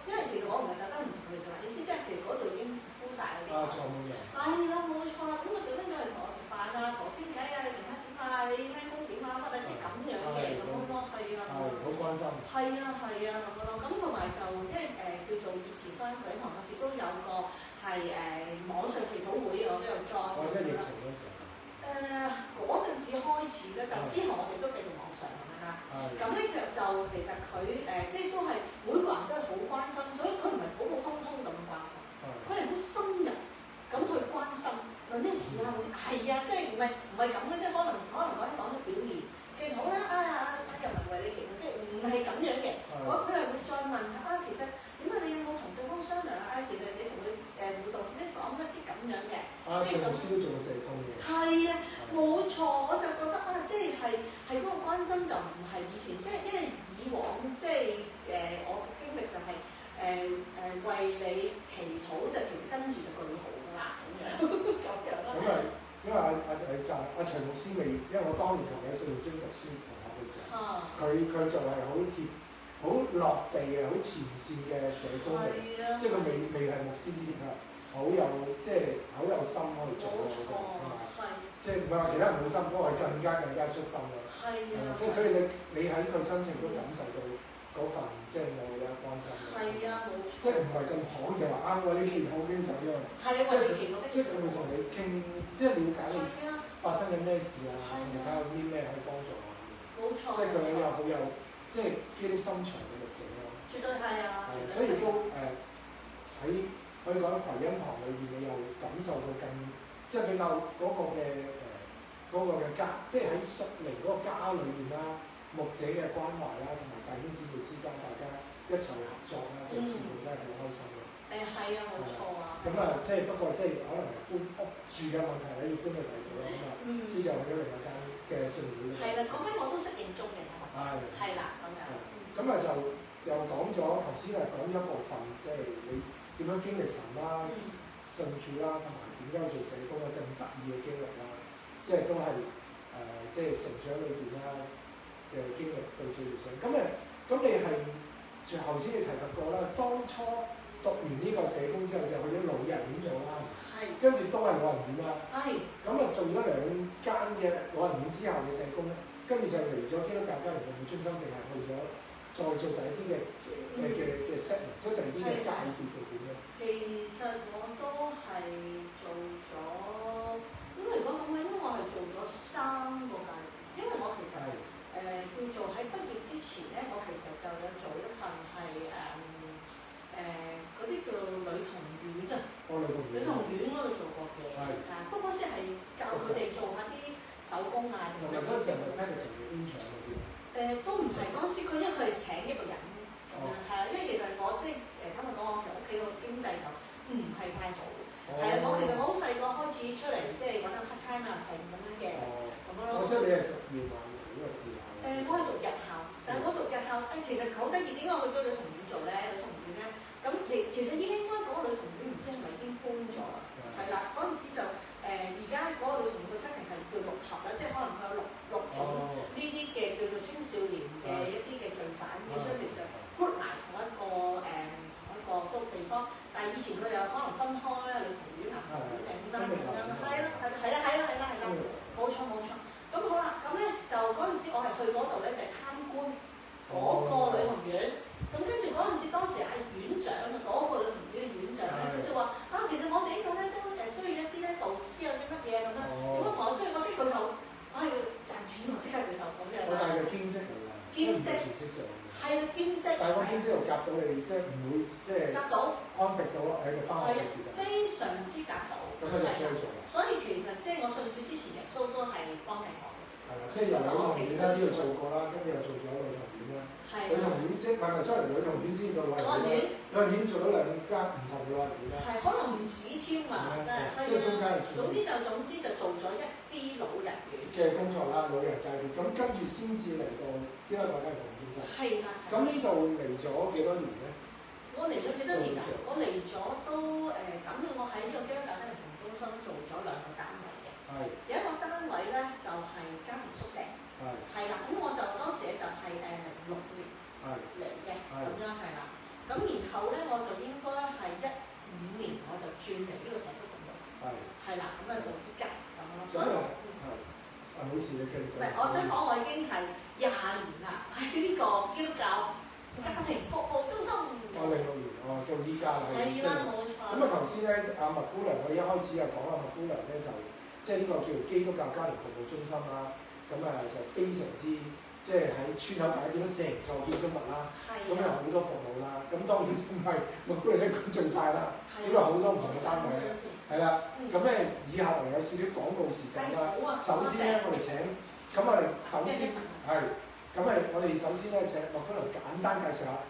因為其實我唔係特登唔同佢哋食飯，意思即係其實嗰度已經敷晒嗰啲。係啦，冇錯啦，咁佢特登走嚟同我食飯啊，同我傾偈啊，你明天點啊？你聽工點啊？乜啊？即係咁樣嘅咁樣咯，係啊。
好關心。係
啊咁樣咯，咁同埋就因為叫做以前返鬼堂嗰時都有個係網上祈禱會，我都有 join。
即係疫情嗰時候。
嗰陣時開始咧，但之後我哋都繼續網上咁樣啦。咁咧就其實佢即係都係每個人都係好關心，所以佢唔係普普通通咁樣關心，佢係好深入咁去關心問咩事啊？係啊，即係唔係咁嘅，即係可能講咗表面，其實好啦又唔係為你祈禱，即係唔係咁樣嘅。佢係會再問下其實點解你有冇同對方商量啊？其實你同佢互動咧講乜即係咁樣嘅。即係
老師都做過社工嘅。
係啊，冇錯，我就覺得即係嗰個關心就唔係以前，即係因為以往即係我嘅經歷就係為你祈禱就其實跟住就句號㗎啦咁樣啦。
咁啊，因為阿徐牧師未，因為我當年同佢喺聖經讀書同學嘅時候，佢就係好落地嘅、好前線嘅社工嚟，即係佢未係牧師之前啊，好有心去做嘅，即係唔係話其他人冇心，不過係更加出心咯。即係所以你喺佢身上都感受到嗰份即係愛啦、關心啦。冇錯。即係唔係咁行就話我呢期好驚走咗。即係佢會同你傾，即係了解你發生緊咩事啊，同埋睇下有啲咩可以幫助啊。
冇錯。
即係佢又好有即係基督心腸嘅牧者咯。
絕對係啊！
所以都喺可以講喺葵欣堂裏邊，你又感受到即係比較嗰個嘅家，即係喺屬靈嗰個家裏面啦，牧者嘅關懷啦，同埋弟兄姊妹之間大家一齊合作啦，做事務都係好開心嘅。
係啊，冇錯啊。咁
即係不過即係可能搬屋住嘅問題咧，要搬去第二度啦，咁啊，所以就去咗另一間嘅聖會。
係啦，講緊我都適應中嘅。係啦，咁樣。
咁啊就又講咗頭先係講咗一部分，即係你點樣經歷神啦、信主啦，同埋點樣做社工嘅咁得意嘅經歷啦，即係都係即係成長裏邊啦嘅經歷到最理想。咁你係頭先你提及過啦，當初讀完呢個社工之後就去咗老人院做啦，跟住都係老人院啦。咁啊做咗2間嘅老人院之後嘅社工咧，跟住就嚟咗基督教家庭服務中心，定係去咗再做第一啲嘅 set， 即係第二啲嘅界別嘅點樣？
其實我都係做咗，因為如果咁樣，應該我係做咗3個界別，因為我其實叫做喺畢業之前咧，我其實就有做一份係嗰啲叫女童院啊，女童院嗰度做過嘅，不過嗰時係教佢哋做下啲手工啊。
同埋嗰陣時係咪 medical 嘅 intern 嗰啲？
都唔係嗰陣時，因為佢係請一個人咁樣，係啦，因為其實我即係坦白講，我其實屋企個經濟就唔係太好，係啊，我其實我好細個學開始出嚟即係揾下 part time 啊成咁樣嘅，咁樣咯。
即係你係讀夜晚嘅，呢個夜校。
我係讀日校，但係我讀日校其實好得意，點解我去咗女童院做咧？女童院咧，咁其實應該嗰個女童院唔知係咪已經搬咗啦？係啦，嗰陣時就而家嗰個女童院個 setting 係叫六合啦，即係可能佢有六種呢啲嘅叫做青少年嘅一啲嘅罪犯嘅 service group 埋同一個嗰個地方，但係以前佢又可能分開女童院、男童院定點樣咁樣，係啦，冇錯。咁好啦，咁咧就嗰陣時我係去嗰度咧就係參觀嗰個女童院，咁跟住嗰陣時當時係院長啊，嗰個女童院嘅院長咧，佢就話其實我哋呢度咧都需要一啲咧導師啊，或者乜嘢咁樣，點解同我需要我即舉手，要賺錢喎，即刻舉手咁樣啦。
但係兼職嚟㗎，兼職全職做。
係啊，兼職。
但係個兼職又夾到你，即係唔會即係夾到 conflict 到喺個翻學嘅時間。
非常之夾到。
咁佢就追做啦。
所以其實即係我信主之前，耶穌都係幫緊我。
係啦，即係由女童院啦，呢度做過啦，跟住又做咗女童院啦。
係。
女童院即係唔係sorry，女童院先到幼兒園。幼兒園做咗兩間唔同嘅幼兒園啦。係，可能唔止添啊，真係。即係中間係。總之就做咗一啲老人院嘅工作啦，老人界別。咁跟住先至嚟到呢個大家同中心。係啦。咁呢度嚟咗幾多年咧？我嚟咗幾多年啊？我嚟咗都咁嘅，我喺呢個基督教家庭服務中心做咗2個單位嘅。係。有一個單位咧就係家庭宿舍。係。係啦，咁我就當時咧就係6年嚟嘅，咁樣係啦。咁然後咧我就應該係15年我就轉嚟呢個社區服務。係。係啦，咁到依家咁咯。所以冇事你繼續講。我想講我已經係20年啦，喺呢個基督教家庭服務中心。06年，到依家啦。係啦，冇錯。咁啊，頭先咧，麥姑娘，我哋一開始又講啦，麥姑娘咧就即係呢個叫基督教家庭服務中心啦。咁就非常之即係喺村口大家見到成座建築物啦。咁有好多服務啦。咁當然唔係麥姑娘一個做晒啦，因為好多唔同嘅單位。係啦。咁咧以下嚟有少少廣告時間啦。首先咧，我哋請咁我哋首先係。咁我哋首先咧請麥姑娘簡單介紹下，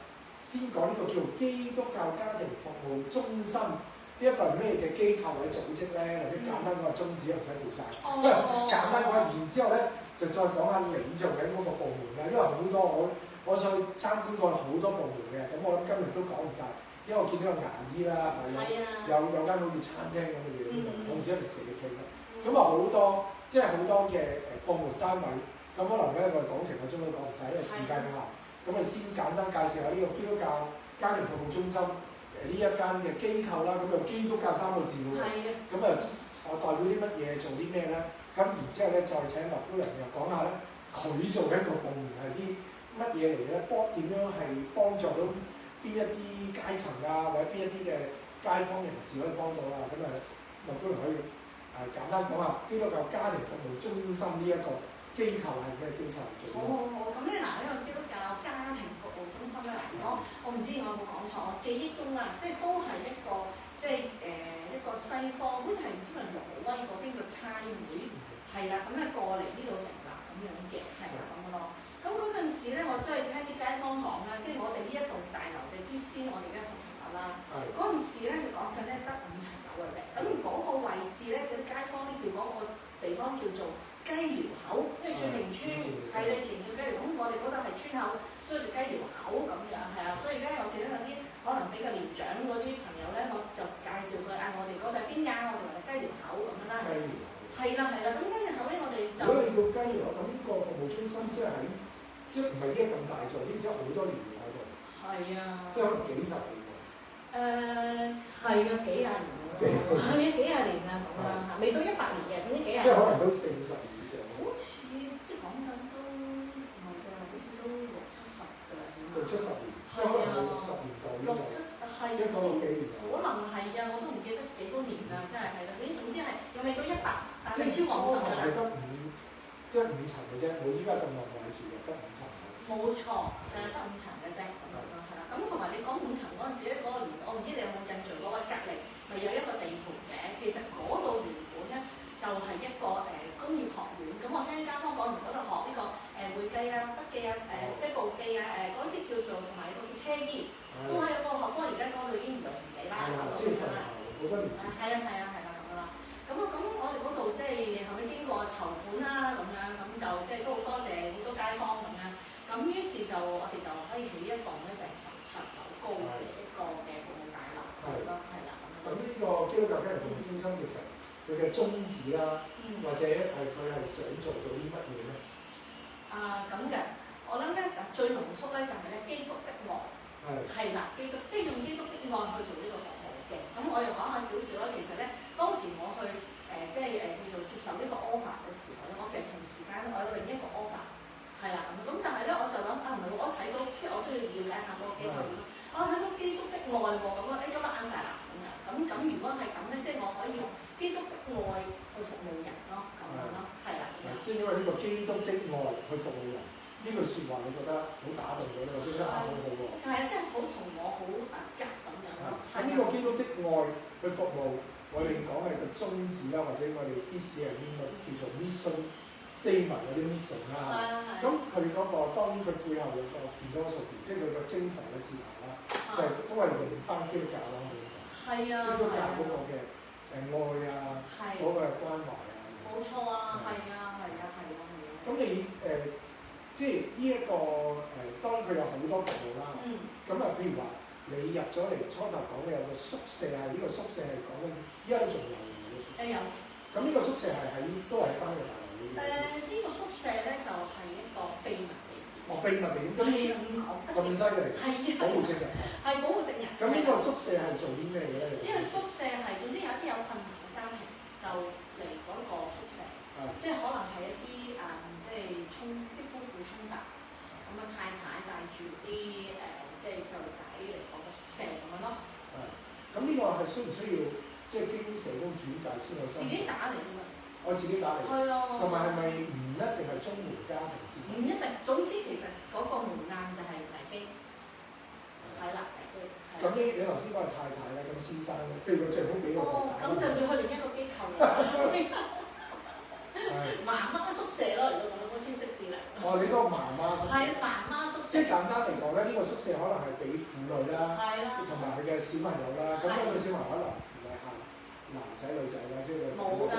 先講呢個叫做基督教家庭服務中心，呢一個係咩嘅機構或者組織咧，或者簡單講個宗旨唔使背晒，因為簡單講，然之後咧就再講下你做緊嗰個部門嘅，因為好多我上去參觀過好多部門嘅，咁我諗今日都講唔晒，因為我見到有牙醫啦，有間好似餐廳咁嘅嘢，我唔知係咪社企啦，咁好多即係好多嘅部門單位。咁可能咧，我哋講成個鐘都講唔晒，因為時間有限。咁我先簡單介紹下呢個基督教家庭服務中心呢一間嘅機構啦。咁就基督教3個字喎。咁我代表啲乜嘢，做啲咩咧？咁然之後咧，再請麥姑娘又講下咧，佢做緊個部門係啲乜嘢嚟咧？點樣係幫助到邊一啲階層啊，或者邊一啲嘅街坊人士可以幫到啊？咁麥姑娘可以簡單講下基督教家庭服務中心呢一個機構係咩機構嚟做？好，咁咧嗱，呢個基督教家庭服務中心咧，我唔知我有冇講錯，我記憶中啦，即係都係一個即係一個西方，好似係唔知係挪威嗰邊嘅差會，係啦，咁咧過嚟呢度成立咁樣嘅，係啦咁咯。咁嗰陣時咧，我真係聽啲街坊講啦，即係我哋呢一棟大樓嘅之先，我哋而家10層樓啦。嗰陣時咧就講緊咧得5層樓嘅啫，咁嗰個位置咧，嗰啲街坊咧叫嗰個地方叫做雞寮口，因為翠屏村係你前叫雞寮，咁我哋嗰度係村口，所以就雞寮口咁樣，係啊，所以而家我記得有啲可能比較年長嗰啲朋友咧，我就介紹佢我哋嗰度係邊間，我哋話雞寮口咁樣啦。係啦，咁跟住後尾我哋就如果你叫雞寮口，咁呢個服務中心即係唔係依家咁大座，依家好多年喺度。係啊。即係可能幾十年喎。係啊，幾廿年喎。係啊，幾廿年啊咁啦嚇，未到100年嘅，咁呢幾廿年。即係可能都40-50年以上。好似即係講緊都唔係㗎，好似都60-70㗎啦。60-70年。係啊。60年代呢個。係啊。196幾年。可能係啊，我都唔記得幾多年啦，真係係啦。總之係又未到100，但係超過50㗎啦。即係5層嘅啫，冇依家咁耐住嘅，得5層。冇錯，係啊，得5層嘅啫，咁樣咯，係啦。咁同埋你講5層嗰陣時咧，嗰個年代，我唔知你有冇印象嗰個隔離咪有一個地盤嘅，其實嗰度原本咧就係一個工業學院。咁我聽啲街坊講完嗰度學呢個會計啊、筆記啊、飛報記啊、嗰啲叫做同埋個車衣，都係有個學科。而家嗰度已經唔同年紀啦，嗰度咁樣啦。好多年前。係啦咁樣啦。咁啊
籌款啦咁樣，咁就即係都好多謝好多街坊咁樣。咁於是就我哋就可以起一棟咧就係17樓高嘅一個嘅服務大樓咯，係啦咁樣。
咁呢個基督教家庭服務中心其實佢嘅宗旨啦，或者係佢係想做到啲乜嘢咧？
咁嘅，我諗咧最濃縮咧就係咧基督的愛，係啦，基督即係用基督的愛去做呢個服務嘅。咁我又講下少少啦，其實咧當時我去即係叫做接受呢個 offer 嘅時候咧，我其實同時間我有另一個 offer。係啦咁，但係咧我就諗唔係喎，我睇到即係我都要了解下嗰個機構點咯。睇到基督的愛喎，咁啊今日啱晒啦咁樣。咁如果係咁咧，即係我可以用基督的愛去服務人咯，咁樣咯，係啦。
即係因為呢個基督的愛去服務人，呢句説話你覺得好打動咗你，我覺得啱好好喎。係啊，
即係好同我好夾咁樣咯。
咁呢個基督的愛去服務，我哋講係個宗旨啦，或者我哋啲市人英文叫做 mission statement 嗰啲 mission 啦。咁佢嗰個當然佢背後有個 philosophy， 即係佢個精神嘅哲學啦，就係都係用翻基督教啦，我哋講。
係啊。
基督教嗰個嘅愛啊，嗰個關懷啊。
冇錯啊，係啊。
咁你即係呢一個當然佢有好多服務啦。咁啊，譬如話你入咗嚟初頭講嘅有個宿舍啊，呢個宿舍係講緊依家都仲有嘅。有。咁呢個宿舍係都係翻嘅大樓呢啲。
呢個宿舍咧就係一個秘密地點。
秘密地點咁咁犀利。係啊。保護證人。係保護證人。咁呢個宿舍係做啲咩嘅咧？
呢個宿舍係總之有啲有困難嘅家庭就嚟嗰個宿舍，即係可能係一啲即係啲夫婦衝突，咁啊太太帶住啲即係細路仔嚟嗰個宿舍咁樣咯。
咁呢個係需唔需要即係經社工轉介先有申請？自己打嚟㗎嘛。我自己打嚟。係啊。同埋係咪唔一定係綜援家庭先？唔一定，總之其實嗰個門檻就係危機。係啦，危機。咁你頭先講係太太啦，咁先生咧，譬如佢最好俾個。
咁就要去另一個機構啦。媽媽宿舍咯，如果講得清晰啲啦。
你嗰個媽媽宿舍。係
媽媽宿舍。
即係簡單嚟講咧，呢個宿舍可能係俾婦女啦，同埋佢嘅小朋友啦。咁嗰個小朋友可能唔係限男仔女仔啦，即係個
冇㗎。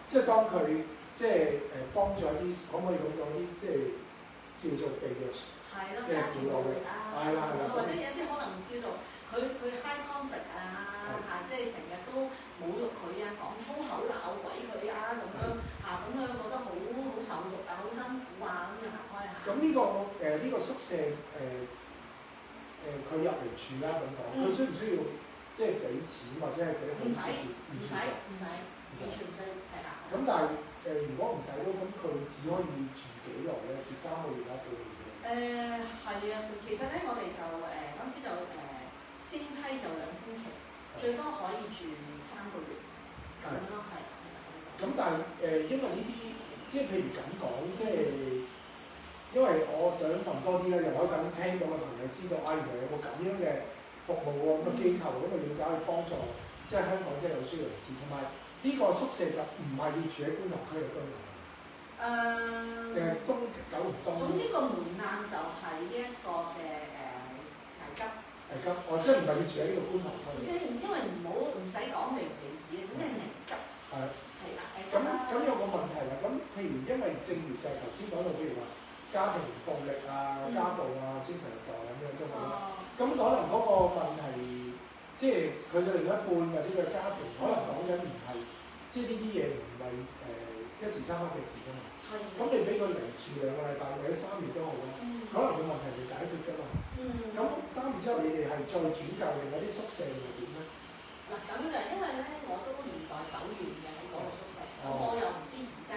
即係當佢即係幫咗一啲，可唔可以咁講啲即係叫做被虐嘅婦女咧？係啦。
或者有啲可能叫做佢 high conflict 即係成日都侮辱佢啊，講粗口鬧鬼佢啊咁樣咁樣覺得好受辱啊，好辛苦啊咁樣行開下。
咁呢個宿舍佢入嚟住啦咁講，佢需唔需要即係俾錢或者係俾佢住？
唔使，完全唔使係啦。
咁但係如果唔使都咁，佢只可以住幾耐咧？住3個月啦，半年嘅。
係啊，其實咧我哋就嗰陣時就先批就2星期，最多可以住3個月咁咯，係。
咁但係因為呢啲即係譬如咁講，即係因為我想問多啲咧，又可以咁聽到嘅朋友知道原來有個咁樣嘅服務喎，咁嘅機構咁嘅了解去幫助，即係香港即係有需要人士，同埋呢個宿舍就唔係要住喺觀塘區嘅居民。定係九龍東。
總之個門檻就係呢一個嘅危急。
即係唔係要住喺呢個觀塘區？
因為唔使講離唔離子嘅，總之係危急。係啦。
咁有個問題啦，咁譬如因為正如就係頭先講到，譬如話家庭暴力啊、家暴啊、精神虐待咁樣都好啦。咁可能嗰個問題，即係佢嘅另一半或者佢嘅家庭，可能講緊唔係，即係呢啲嘢唔係一時三刻嘅事㗎嘛。咁你俾佢嚟住2個禮拜或者3月都好啦，可能個問題未解決㗎嘛。咁3月之後，你哋係再轉介另外啲宿舍定係點咧？
嗱咁嘅，因為咧我都年代久遠嘅喺嗰個宿舍，咁我又唔知而家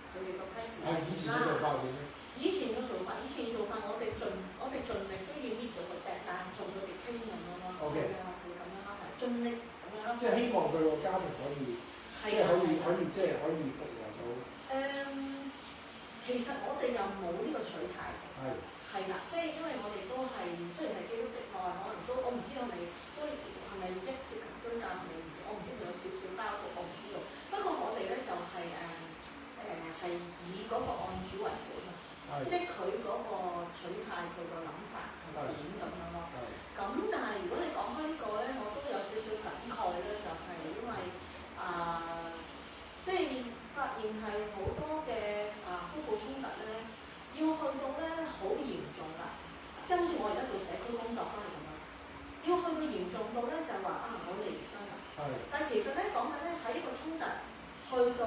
佢哋個 plan
係以前嘅做法點咧？
以前嘅做法，我哋盡力都要搣到個 deadline，做佢哋傾咁樣咯。會咁樣咯，係盡力咁樣咯。
即係希望佢個家庭可以，即係可以復和到。
其實我哋又冇呢個取態嘅。係啦，即係因為我哋都係雖然係基督的愛，可能都我唔知係咪都係咪一涉及宗教係咪唔知，我唔知有少少包袱，我唔知道。不過我哋咧就係係以嗰個案主為本啊，即係佢嗰個取態，佢個諗法係點咁樣咯。咁但係如果你講開呢個咧，我都有少少感慨咧，就係因為即係發現即係好似我而家做社區工作都係咁樣，要去到嚴重到咧就係話啊我離婚啦。
係。
但係其實咧講緊咧喺一個衝突去到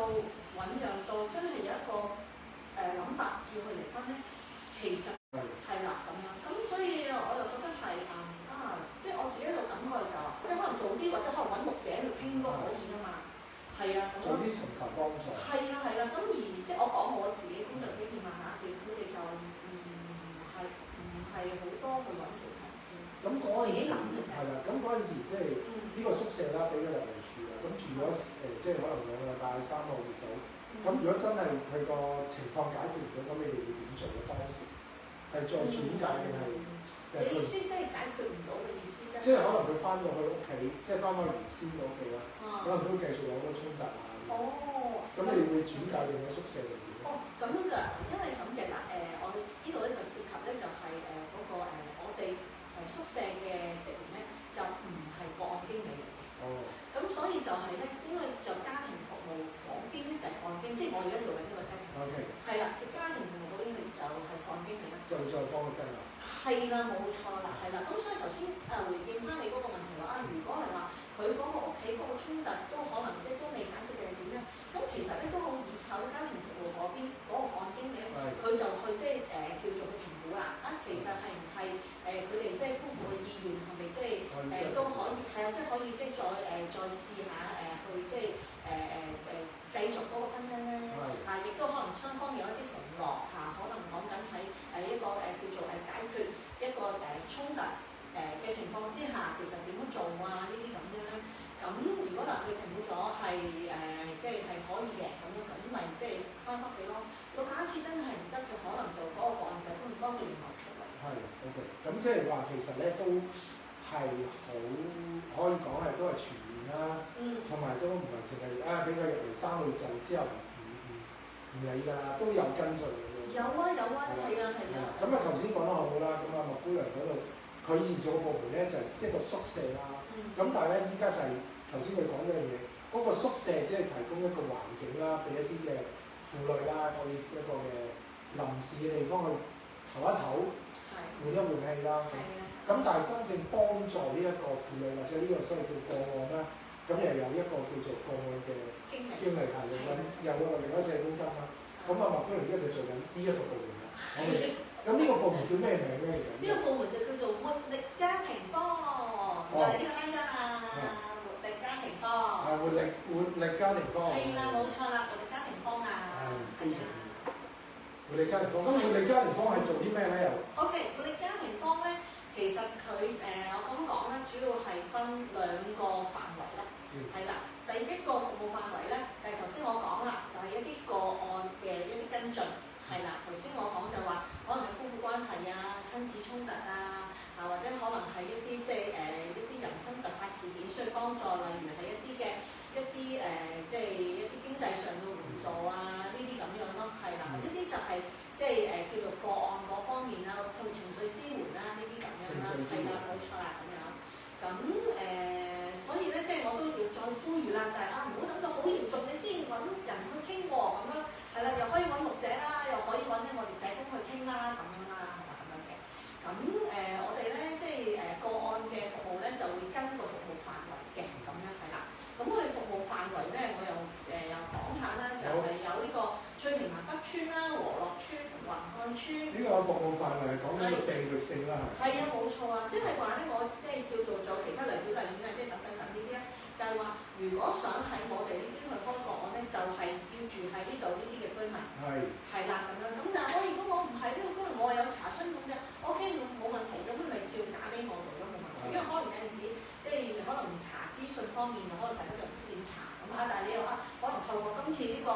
醖釀到真係有一個諗法要去離婚咧，其實係啦咁樣。咁所以我就覺得係即係我自己喺度感慨就話，即係可能早啲或者可能揾牧者去傾都可以㗎嘛。係啊，
做啲尋求幫助。
係啦，咁而即係我講我自己工作經驗啊嚇，其實佢哋就唔係好多去揾條路嘅。
咁嗰陣時係啦，咁嗰陣時即係呢個宿舍啦，俾佢入嚟住啦，咁住咗即係可能2個禮拜3個月到。咁如果真係佢個情況解決唔到，咁你哋會點做咧？當時係再轉介定係？
你意思即係解決唔到嘅意思啫？
即係可能佢翻到去屋企，即係翻返原先嘅屋企啦，可能都繼續有好多衝突啊。咁你會轉介定喺宿舍定點？
咁㗎，因為咁嘅嗱我哋呢度咧就涉及咧就係嗰個我哋宿舍嘅職員咧就唔係個案經理嚟嘅。咁所以就係咧，因為就家庭服務嗰邊咧就係個案經理，即係我而家做緊呢個 setting。係啦，就家庭服務嗰邊就係個案經理啦。就
再幫佢跟啦。
係啦，冇錯啦，係啦。咁所以頭先回應翻你嗰個問題話如果係話佢嗰個屋企嗰個衝突都可能即係都未解決定係點樣？咁其實咧都好依靠家庭服務嗰邊嗰個個案經理咧，佢就去即係叫做去評估啦。其實係唔係佢哋即係夫婦嘅意願係咪即係都可以係啊？即係可以即係再試下去即係繼續嗰個婚姻咧。亦都可能雙方有一啲承諾可能講緊喺一個叫做解決一個衝突嘅情況之下，其實點樣做啊？呢啲咁樣咧。咁如果嗱佢評估咗係即係可以嘅咁咪即係翻屋企咯。到假設真係唔得，就可能就嗰個個案社工幫佢聯絡出嚟。
係 OK，咁即係話其實咧都係好可以講係都係全面啦，同埋都唔係淨係俾佢入嚟3個月就之後唔理㗎啦，都有跟進嘅。
有啊，係啊。
咁頭先講得好好啦，咁麥姑娘嗰度佢現做嘅部門咧就係一個宿舍啦。咁但係咧依家就係頭先佢講嗰樣嘢，嗰個宿舍只係提供一個環境啦，俾一啲嘅婦女啦，可以一個嘅臨時嘅地方去唞一唞，換一換氣啦。咁但係真正幫助呢一個婦女或者呢個所謂叫個案啦，咁又有一個叫做個案嘅經理係有另一社工金啦。咁麥姑娘而家就做緊呢一個部門啦。咁呢個部門叫咩名咧？其實呢
個部門就叫做活力家庭科，就係呢個單張啊！活力家庭科。活
力家庭科。
係啦，冇錯啦，活力家庭科啊。
非常好。活力家庭科，咁活力家庭科係做啲咩咧？又
？OK，活力家庭科咧，其實佢我咁講咧，主要係分2個範圍啦。係啦，第一個服務範圍咧，就係頭先我講啦，就係一啲個案嘅一啲跟進。係啦，頭先我講就話，可能係夫婦關係啊、親子衝突啊，或者可能係一啲即係一啲人生突發事件需要幫助，例如係一啲即係一啲經濟上嘅援助啊，呢啲咁樣咯，係啦，呢啲就係即係叫做個案嗰方面啦，同情緒支援啦，呢啲咁樣啦，係啦，冇錯啦，咁樣。咁所以咧，即係我都要再呼籲啦，就係唔好等到好嚴重你先揾人去傾喎，咁樣係啦，又可以揾牧者啦，又可以揾我哋社工去傾啦，咁樣啦，係嘛咁樣嘅。咁我哋咧即係個案嘅服務咧就會跟個服務範圍嘅，咁樣係啦。咁我哋服務範圍咧，我又講下啦，就係有呢個翠屏南北村啦、和樂村、雲漢村。
呢個服務範圍係講緊個地域性啦，
係啊，冇錯啊，即係話咧，我即係叫做其他例表例面啊，即係等呢啲咧，就係話如果想喺我哋呢邊去開個案咧，就係要住喺呢度呢啲嘅居民。係啦，咁樣。咁但係如果我唔係呢個居民，我有查詢咁嘅 ，OK 冇問題，咁咪照打俾我哋咯，冇問題。因為可能有陣時即係可能查資訊方面，可能大家就唔知點查咁但係你又可能透過今次呢個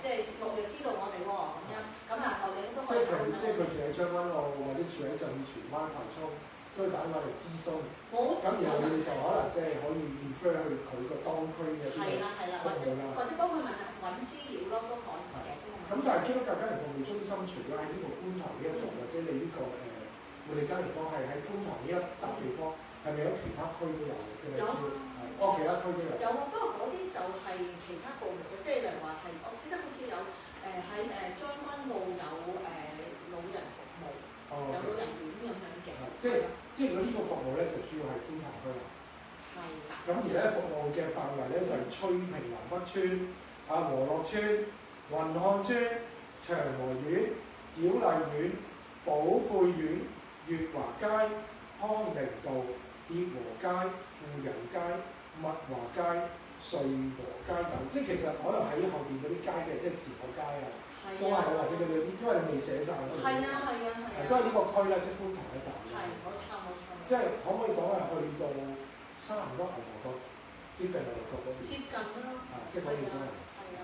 即係節目又知道我哋喎，咁樣咁後你都可以
即係佢住喺將軍澳或者住喺就荃灣葵涌，都要打電話嚟諮詢。咁然後你哋就可能即係可以 refer 去佢個當區嘅啲服務啦，
或者幫佢揾資料咯，都可以嘅。
咁但係基督教家庭服務中心除咗喺呢個觀塘呢一度，或者你呢個活力家庭科係喺觀塘呢一笪地方，係咪有其他區都有嘅？
有
其他區都有。
有啊，不過嗰啲就係其他部門嘅，即係例如話係，我記得好似有喺將軍澳有老人服務，有老人院咁樣嘅。
即係佢呢個服務咧，就主要係觀塘區啦。
係啦。
咁而咧服務嘅範圍咧就係翠屏南北村、和樂村、雲漢村、長和苑、曉麗苑、寶貝苑、月華街、康寧道、協和街、富人街、物華街、瑞和街等，即係其實可能喺後邊嗰啲街嘅，即係慈愛街啊，都係或者佢哋啲，因為你未寫晒嗰啲。係啊，都係呢個區啦，即係觀塘一帶。係，冇錯。即係可唔可以講係去到差唔多牛頭角，接近牛頭角嗰邊？接近啦。即係嗰邊都係。係啊。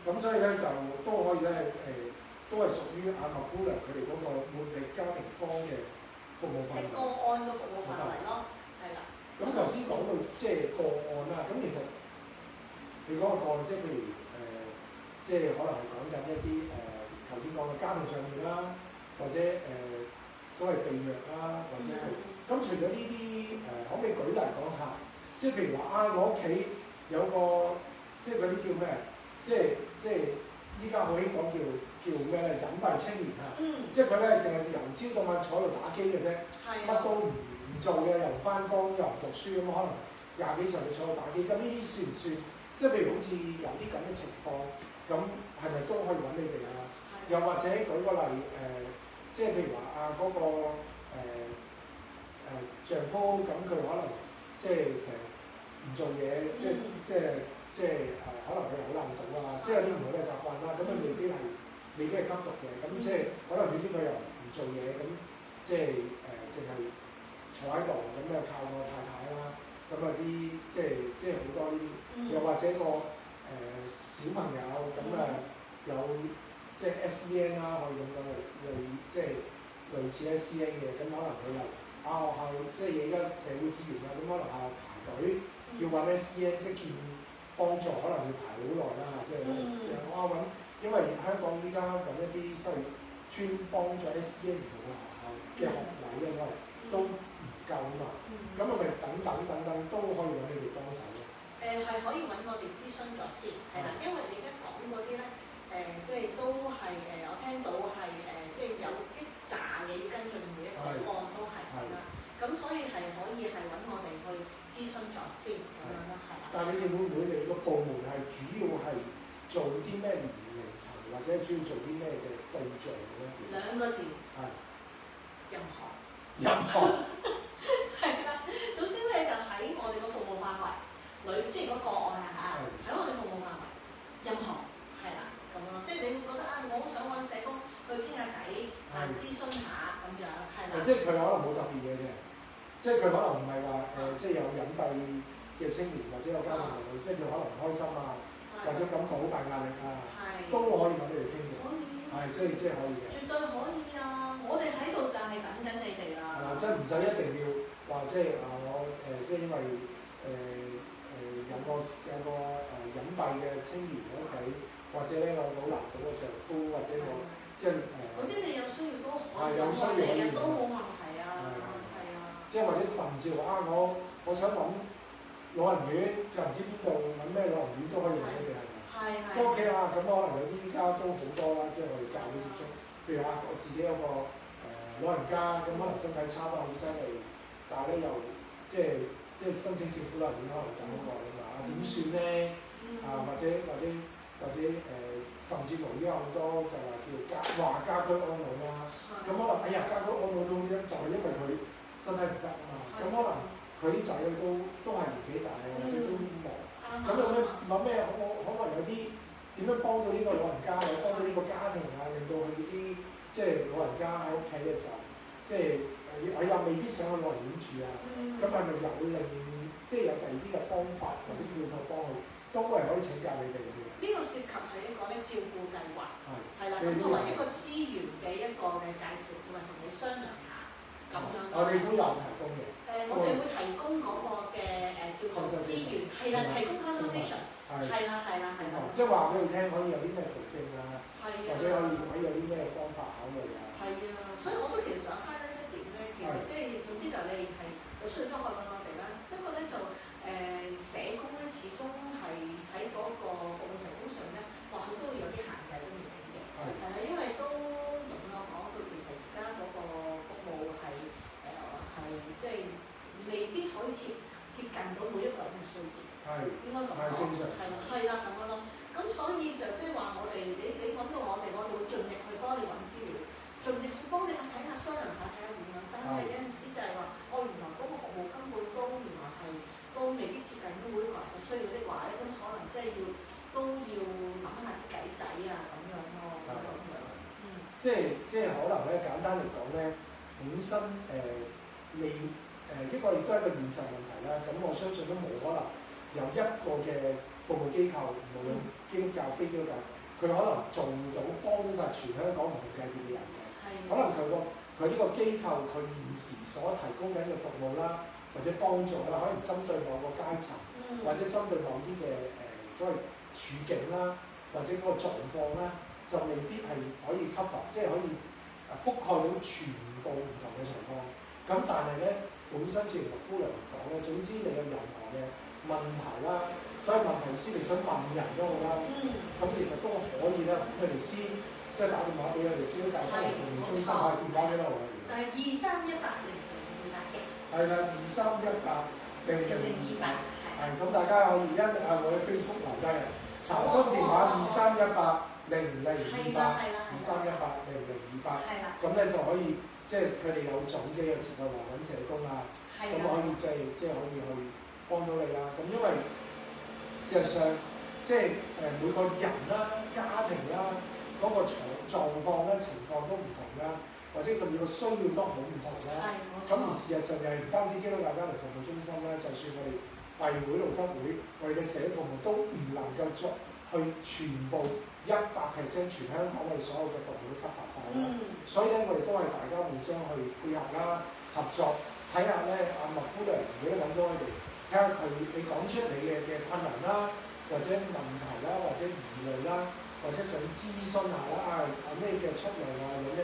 咁所以咧就都可以咧都係屬於阿麥姑娘佢哋嗰個活力家庭坊嘅服務範圍。即個案嘅服務範圍咯，係啦。咁頭先講到即係個案啦，咁其實你講個案，即係譬如即係可能係講緊一啲頭先講嘅家庭上面啦，或者所謂被虐啦，或者係咁除咗呢啲可唔可以舉例講下？即係譬如話我屋企有個即係嗰啲叫咩？即係依家好興講叫咩咧？隱蔽青年啊！即係佢咧淨係由朝到晚坐喺度打機嘅啫，乜都唔做嘅，又唔翻工，又唔讀書咁，可能20幾歲就坐喺度打機。咁呢啲算唔算？即係譬如好似有啲咁嘅情況，咁係咪都可以揾你哋啊？又或者舉個例即係譬如話嗰個丈夫咁，佢可能即係成日唔做嘢，即係可能佢有爛賭啊，即係有啲唔好嘅習慣啦。咁佢未必係吸毒嘅，咁即係可能總之佢又唔做嘢，咁即係淨係坐喺度，咁又靠個太太啦。咁啲即係好多啲，又或者個小朋友咁有即係 SEN 啦，可以咁講類似 SEN 嘅，咁可能佢又學校即係而家社會資源啦，咁可能學校排隊要揾 SEN 即係見幫助，可能要排好耐啦，即係揾，因為香港依家揾一啲所謂專幫助 SEN 唔同嘅學校嘅學位咧，都唔夠啊嘛，咁係咪等都可以揾你哋幫手咧？係可以揾我哋諮詢咗先，係啦，因為你而家講嗰啲咧，即係都係我聽到係即係有一紮嘢要跟進，每一個案都係咁啦，咁所以係可以係揾我哋去諮詢咗先咁樣啦，係啦。但係你哋會唔會你個部門係主要係做啲咩年齡層，或者主要做啲咩嘅對象咧？2個字。係。任何。係啦，總之咧就喺我哋個服務範圍裏，即係嗰個案啊喺我哋服務範圍，任何係啦咁咯，即係你會覺得我好想揾社工去傾下偈，諮詢下咁樣，係啦。即係佢可能冇特別嘢嘅，即係佢可能唔係話即係有隱蔽嘅青年或者有家庭暴力，即係佢可能唔開心啊，或者感覺好大壓力啊，都可以揾你哋傾嘅。可以。係即係可以嘅。絕對可以啊！我哋喺度就係等緊你哋啦。係啦，即係唔使一定要話即係我即係因為有個隱蔽嘅青年喺屋企，或者咧我好難到個丈夫，或者我即係嗰啲你有需要都可以，有需要嘅都冇問題啊，係啊。即係或者甚至話我想揾老人院，就唔知邊度揾咩老人院都可以揾你哋係咪？係。即係 OK 啦，咁可能有啲依家都好多啦，即係我哋教會接觸，譬如我自己有個老人家，咁可能身體差得好犀利，但係咧又即係申請政府老人院可能等好耐㗎嘛，點算咧？或者甚至乎依家好多就話家居安老啦，咁可能家居安老都就係因為佢身體唔得啊嘛，咁可能佢啲仔女都係年紀大啊，或者都忙，咁有咩諗咩可能有啲點樣幫到呢個老人家，或者幫到呢個家庭啊，令到佢啲即係老人家喺屋企嘅時候，即係我又未必想去老人院住啊，咁係咪有即係有第二啲嘅方法或者叫佢幫佢，都係可以請教你哋嘅。呢個涉及係一個照顧計劃，係啦，咁同埋一個資源嘅一個嘅介紹，同埋同你商量下咁樣。我哋都有提供嘅。我哋會提供嗰個嘅叫做資源，係啦，提供 consultation，係啦。即係話俾你聽，可以有啲咩途徑啊，或者可以有啲咩方法考慮啊。係啊，所以我都其實想 highlight 一點咧，其實即係總之就你係有需要都可以揾我哋啦。不過咧就社工咧始終係喺嗰個服務提供上咧，或許都會有啲限制都唔定嘅。係啦，因為都容我講句，其實而家嗰個
到每一個人嘅需要。
係
應該咁講，
係正常。
係啦咁樣咯。咁所以就即係話我哋，你揾到我哋會盡力去幫你揾資料，盡力去幫你睇下商量下睇下點樣。但係有陣時就係話，原來嗰個服務根本都原來係都未必接近到每個人嘅需要的話咧，咁可能即係都要諗下啲計仔啊咁樣咯，咁樣。
即係可能咧，簡單嚟講咧，本身未一個亦都係一個現實問題啦。咁我相信都冇可能由一個嘅服務機構，無論基督教、非基督教，佢可能做到幫晒全香港唔同界別嘅人嘅。可能佢呢個機構佢現時所提供緊嘅服務啦，或者幫助啦，可能針對某個階層，或者針對某啲嘅所謂處境啦，或者嗰個狀況啦，就未必係可以 cover， 即係可以覆蓋到全部唔同嘅情況。咁但係咧，本身正如姑娘講咧，總之你有任何嘅問題啦，所以問題師你想問人都好啦，咁其實都可以咧，佢哋先即係打電話俾我哋基督教家庭服務中心啊，電話俾我哋。就係
23180028嘅。
係啦，23180028。係咁，大家可以我喺 Facebook 留低嘅查詢電話23180028，23180028。咁咧就可以。即係佢哋有總機嘅接待揾社工啊，咁可以即係可以去幫到你啦。咁因為事實上即係每個人啦、家庭啦嗰個狀況啦、情況都唔同啦，或者甚至個需要都好唔同啦。咁而事實上又係唔單止基督教家庭服務中心啦，就算我哋衛會、路德會，我哋嘅社服務都唔能夠作去全部100% 全香港我哋所有嘅服務都 cover 晒啦。所以咧，我哋都係大家互相去配合啦、合作，睇下咧阿麥姑娘如果揾到佢哋，睇下你講出你嘅困難啦，或者問題啦，或者疑慮啦，或者想諮詢下啦，咩嘅出路啊，有咩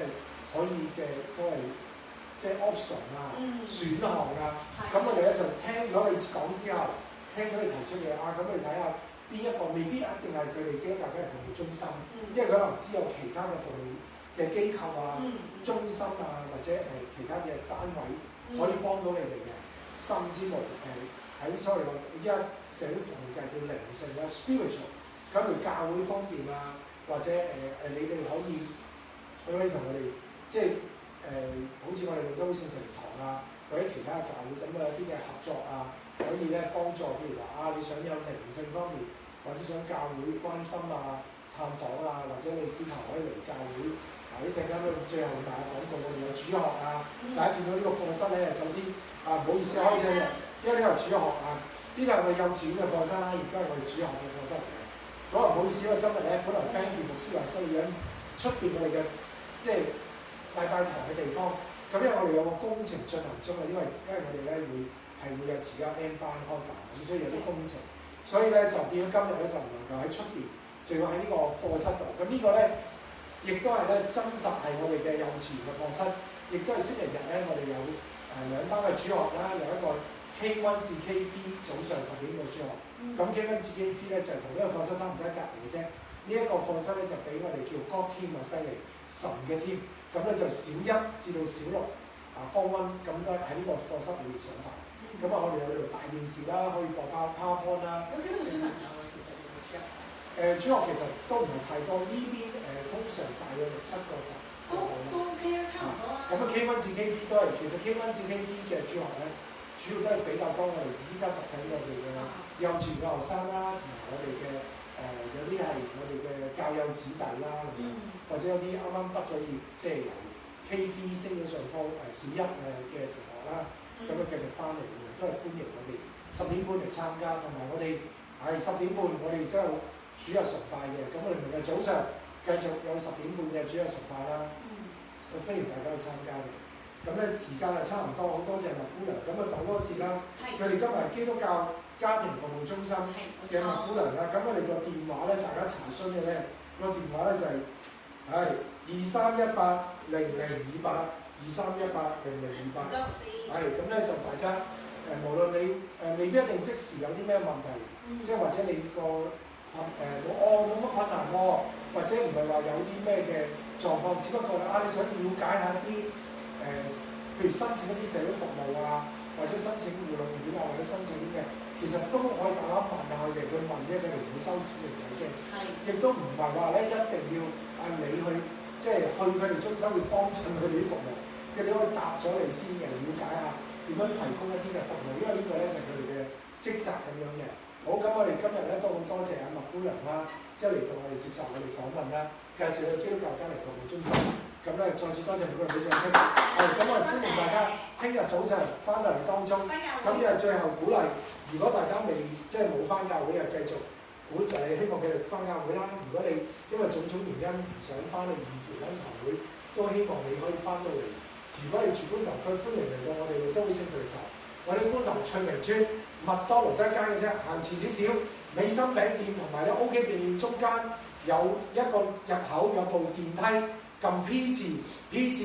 可以嘅所謂即係 option 啊、選項啊，咁我哋咧就聽咗你講之後，聽咗你提出嘅咁你睇下邊一個未必一定係佢哋基督教家庭服務中心，因為佢可能知有其他嘅服務嘅機構啊、中心啊，或者其他嘅單位可以幫到你哋嘅，甚至乎喺所謂依家社會服務界叫靈性啊 spiritual， 咁譬如教會方面啊，或者你哋可以同我哋即係好似我哋都好似平堂啊，或者其他嘅教會咁有啲嘅合作啊，可以咧幫助，譬如話你想有靈性方面，或者想教會關心啊、探訪啊，或者你司徒可以嚟教會。呢陣間最後大家講到我哋有主學啊，大家見到呢個課室咧，首先唔好意思開聲嘅，因為呢個主學啊，呢個係我哋幼稚園嘅課室啦，而家係我哋主學嘅課室嚟嘅。咁唔好意思，因為今日咧本來 Frank 牧師話需要喺出邊我哋嘅即係禮拜堂嘅地方，咁因為我哋有個工程進行中啊，因為我哋咧會有遲交 M 班開辦，咁所以有啲工程，所以咧就變咗今日咧就唔能夠喺出邊，就要喺呢個課室度。咁呢個咧。亦都係咧，真實係我哋嘅幼稚園嘅課室，亦都係星期日咧，我哋有2班嘅主學啦，有一個 K1 至 K3 早上10點嘅主學。咁 K1 至 K3 咧就係同呢個課室差唔多一隔離嘅啫。呢一個課室咧就俾我哋叫 God Team 啊，犀利神嘅 team。咁咧就小1至到小6Form 1咁都喺呢個課室裏面上堂。咁我哋有呢度大電視啦，可以播PowerPoint 啦。
有幾多個小朋友啊？其實你哋主學？
主學其實都唔係太多，呢邊通常大約6、7個10。
都 OK 啦，差唔多啦。
咁K1 至 K3 都係，其實 K1 至 K3 嘅主學咧，主要都係比較多我哋依家讀緊我哋嘅幼稚園嘅學生啦，同埋我哋嘅有啲係我哋嘅教幼子弟啦，或者有啲啱啱畢咗業，即係由 K3 升咗上科小1嘅同學啦，咁繼續翻嚟嘅，都係歡迎我哋10點半嚟參加，同埋我哋10點半我哋都有主日崇拜嘅，咁我哋明日早上繼續有10點半嘅主日崇拜啦，歡迎大家去參加嘅。咁咧時間係差唔多，好多謝麥姑娘，咁講多次啦。佢哋今日係基督教家庭服務中心嘅麥姑娘啦。咁我哋個電話咧，大家查詢嘅咧，個電話咧就係23180028，23180028。咁咧就大家無論你未必一定即時有啲咩問題，即係或者你個冇乜困難喎，或者唔係話有啲咩嘅狀況，只不過你想了解下啲譬如申請一啲社會服務啊，或者申請護老院啊，或者申請嘅，其實都可以大膽問下佢哋，去問啫，佢哋唔會收錢嚟嘅啫。亦都唔係話咧一定要你去，即係去佢哋中心去幫襯佢哋啲服務，佢哋可以答咗你先嘅，了解下點樣提供一啲嘅服務，因為呢個咧就係佢哋嘅職責咁樣嘅。好，咁我哋今日咧都好多謝阿麥姑娘啦，即係嚟到我哋接受我哋訪問啦，介紹到基督教家庭服務中心。咁咧再次多謝每個人俾掌聲。咁我哋歡迎大家聽日早上翻到嚟當中。咁又最後鼓勵，如果大家未即係冇翻教會，又繼續鼓勵希望繼續翻教會啦。如果你因為種種原因唔想翻去現時間堂會，都希望你可以翻到嚟。如果你住觀塘區，歡迎嚟到我哋都會聖腓力堂。我哋觀塘翠明邨麥當勞得一間嘅啫，行前少少，美心餅店同埋咧 OK 便利店中間有一個入口，有部電梯，撳 P 字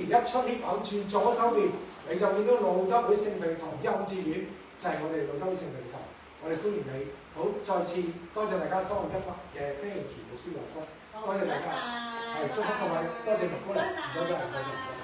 一出 lift 口轉左手邊，你就見到路德會聖腓力堂幼稚園，就係、是、我哋路德會聖腓力堂，我哋歡迎你。好，再次多謝大家收看今日嘅飛行橋牧師華生，多謝大家，係祝福各位，多謝麥姑娘，多謝。